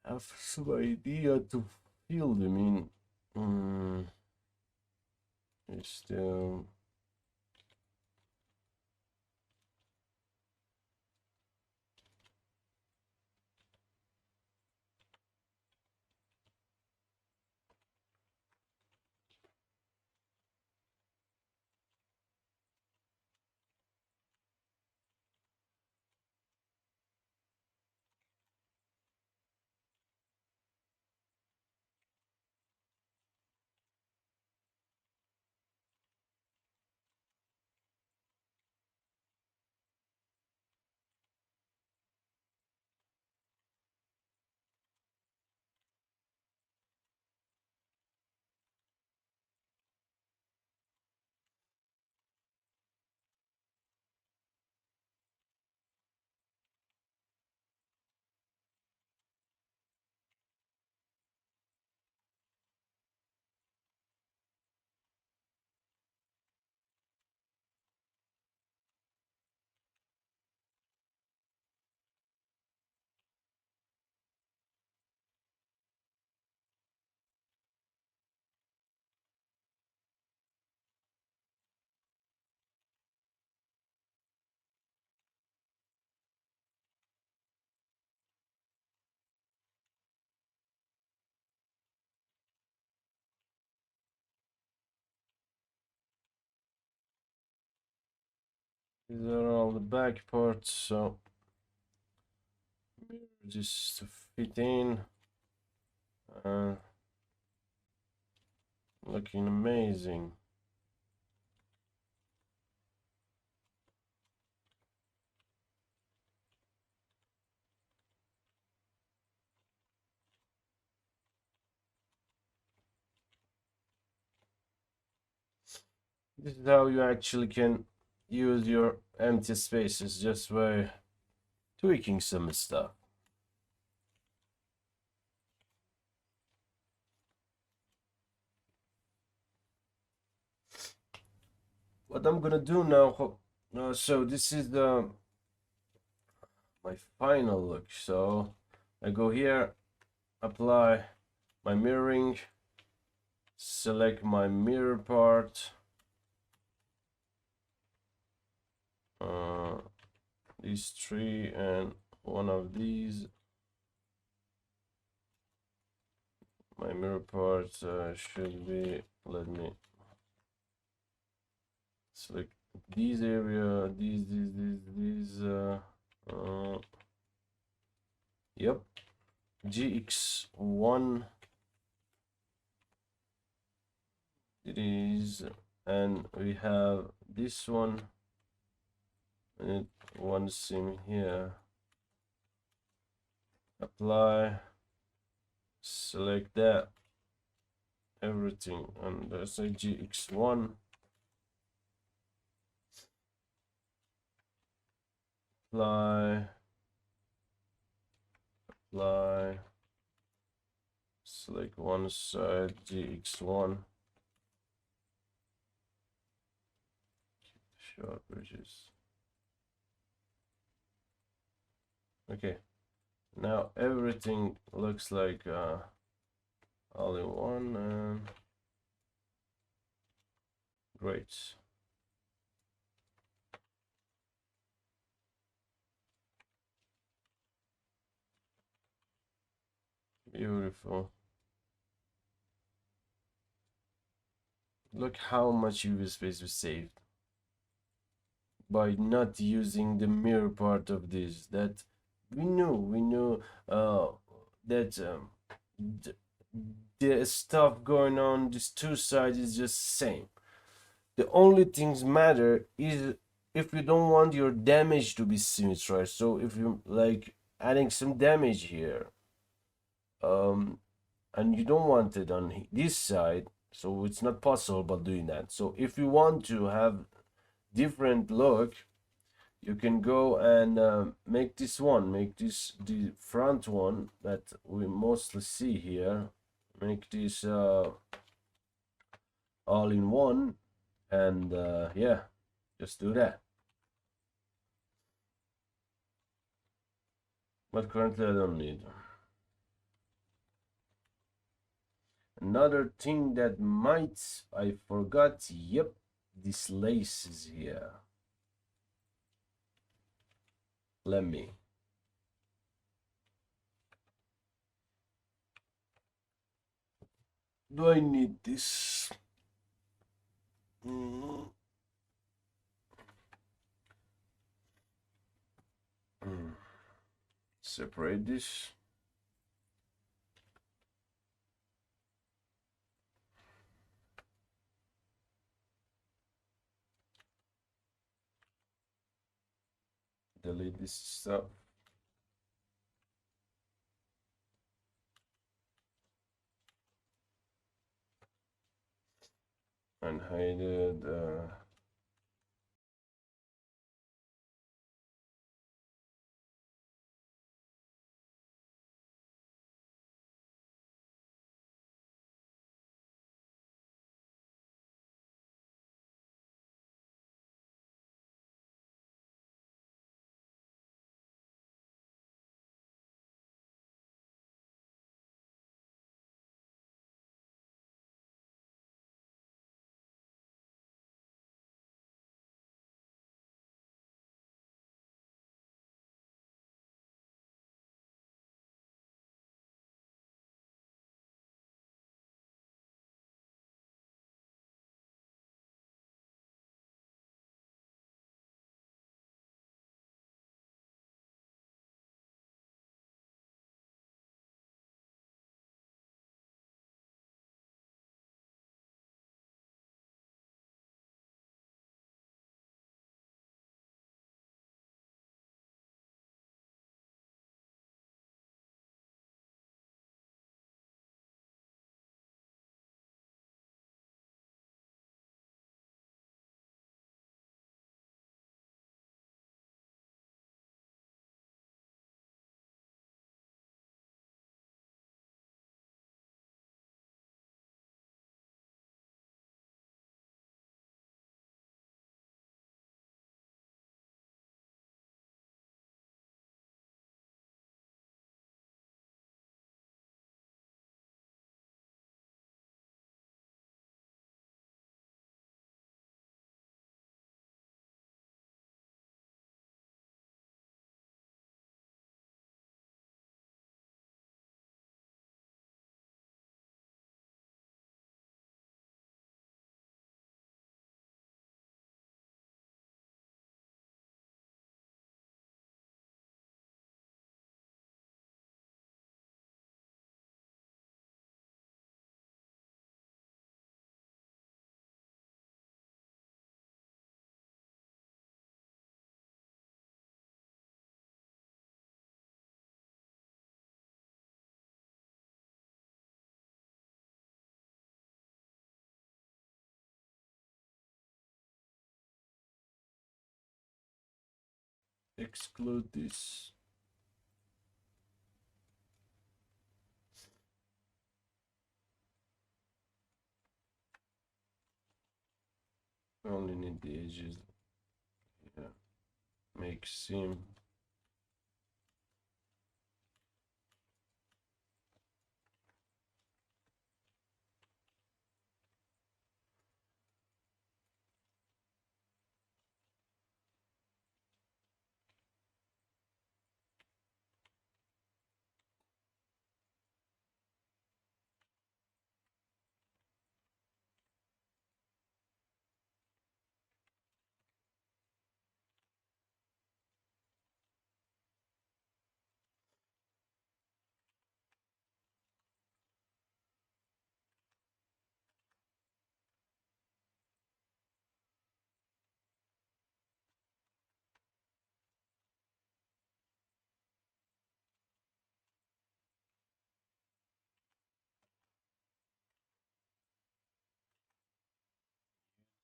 I have some idea to fill them in. Is there? These are all the back parts, so just to fit in. Looking amazing. This is how you actually can use your empty spaces, just by tweaking some stuff. What I'm gonna do now, so this is my final look. So I go here, apply my mirroring, select my mirror part, these three and one of these. My mirror part should be, let me select these area, these yep, GX1 it is, and we have this one and one sim here. Apply, select that, everything, and there's a GX1. Apply, select one side, GX1, short bridges. Okay, now everything looks like all in one, and great. Beautiful. Look how much UV space we saved by not using the mirror part of this. That we knew that the stuff going on these two sides is just the same. The only things matter is if you don't want your damage to be symmetrical. So if you like adding some damage here, and you don't want it on this side, so it's not possible by doing that. So if you want to have different look, you can go and make this the front one that we mostly see here, make this all in one, and yeah, just do that. But currently I don't need. Another thing that might I forgot, yep, this lace is here. Let me. Do I need this? Separate this. Delete this stuff. And hide it. exclude this. Only need the edges. Yeah. Make seam.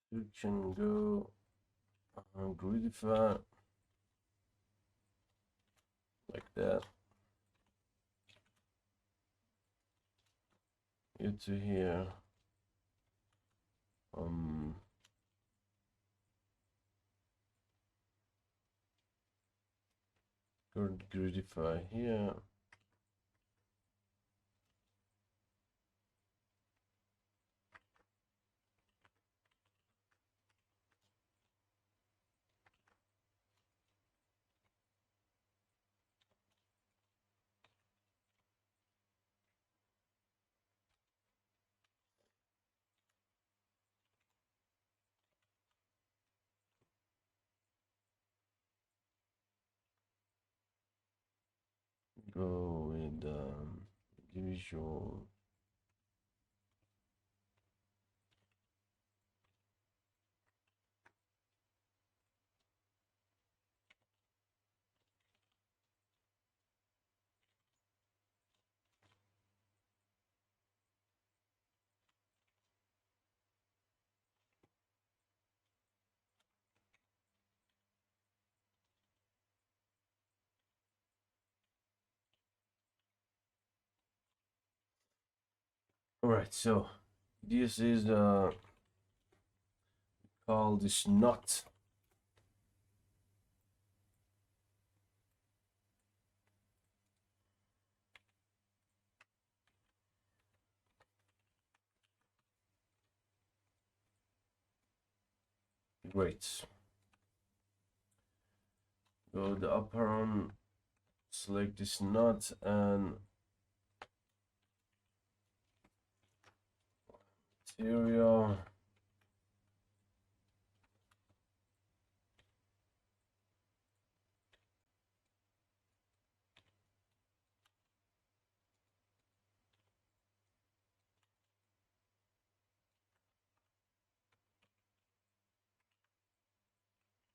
You can go gridify like that. You to here. Go gridify here. Go with visual. All right, so this is called this knot. Great. Go the upper on, select this knot and material.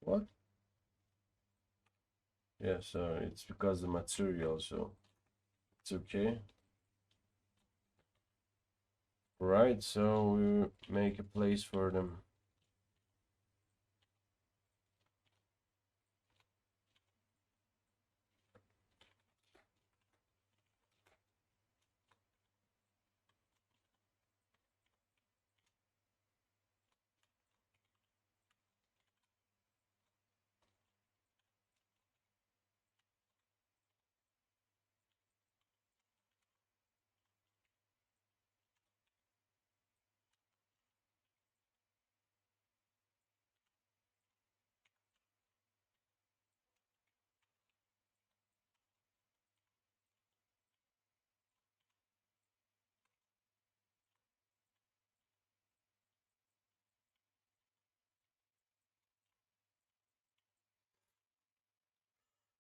What? Yeah, so it's because the material, so it's okay. Right, so we make a place for them.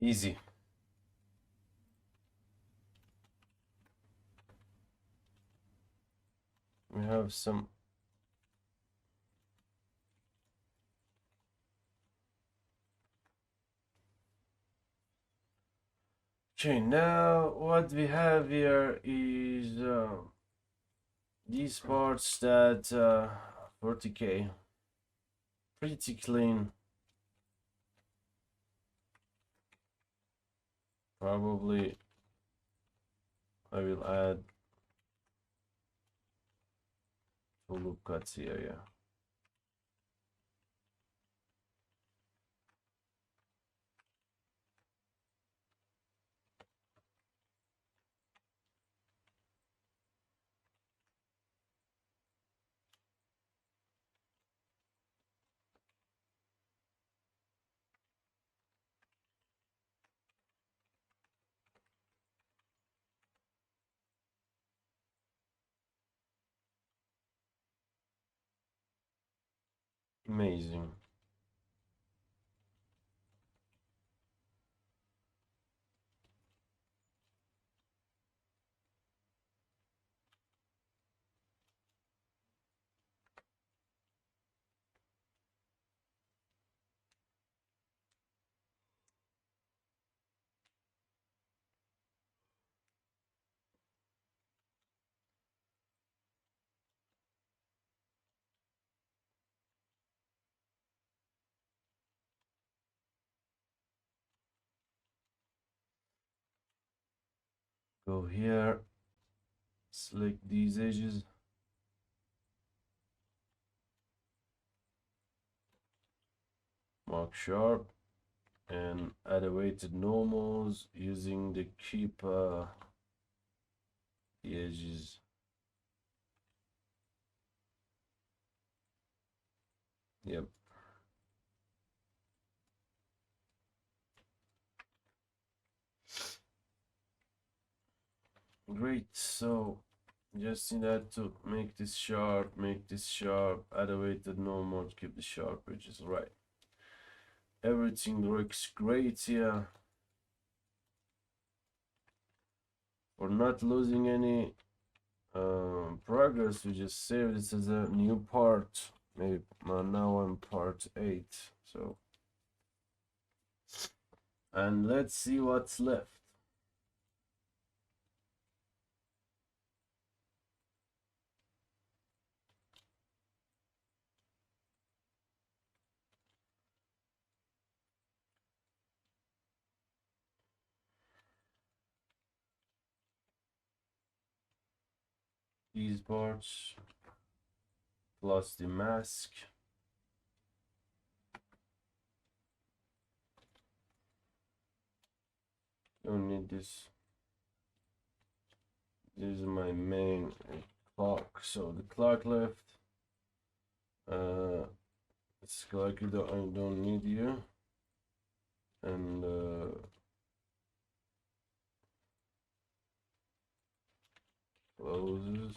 Easy. We have some. Okay, now what we have here is these parts that 40K, pretty clean. Probably I will add two loop cuts here, yeah. Amazing. Go here, select these edges, mark sharp, and add a weighted normals using the keep the edges. Yep. Great. So just in that to make this sharp, add a weighted normal, keep the sharp edges right. Everything works great here. For not losing any progress, we just save this as a new part. Maybe now I'm part 8. So, and let's see what's left. These parts plus the mask. Don't need this. This is my main clock. So the clock left. It's like I don't need you. And closes.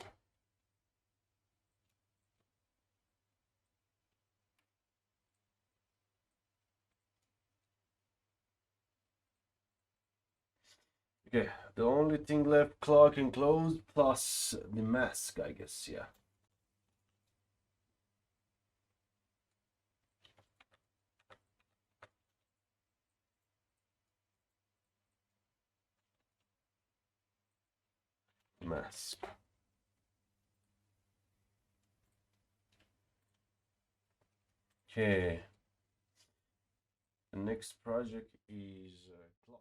Okay, the only thing left, clock and close plus the mask, I guess, yeah. Mask. Okay. The next project is clock.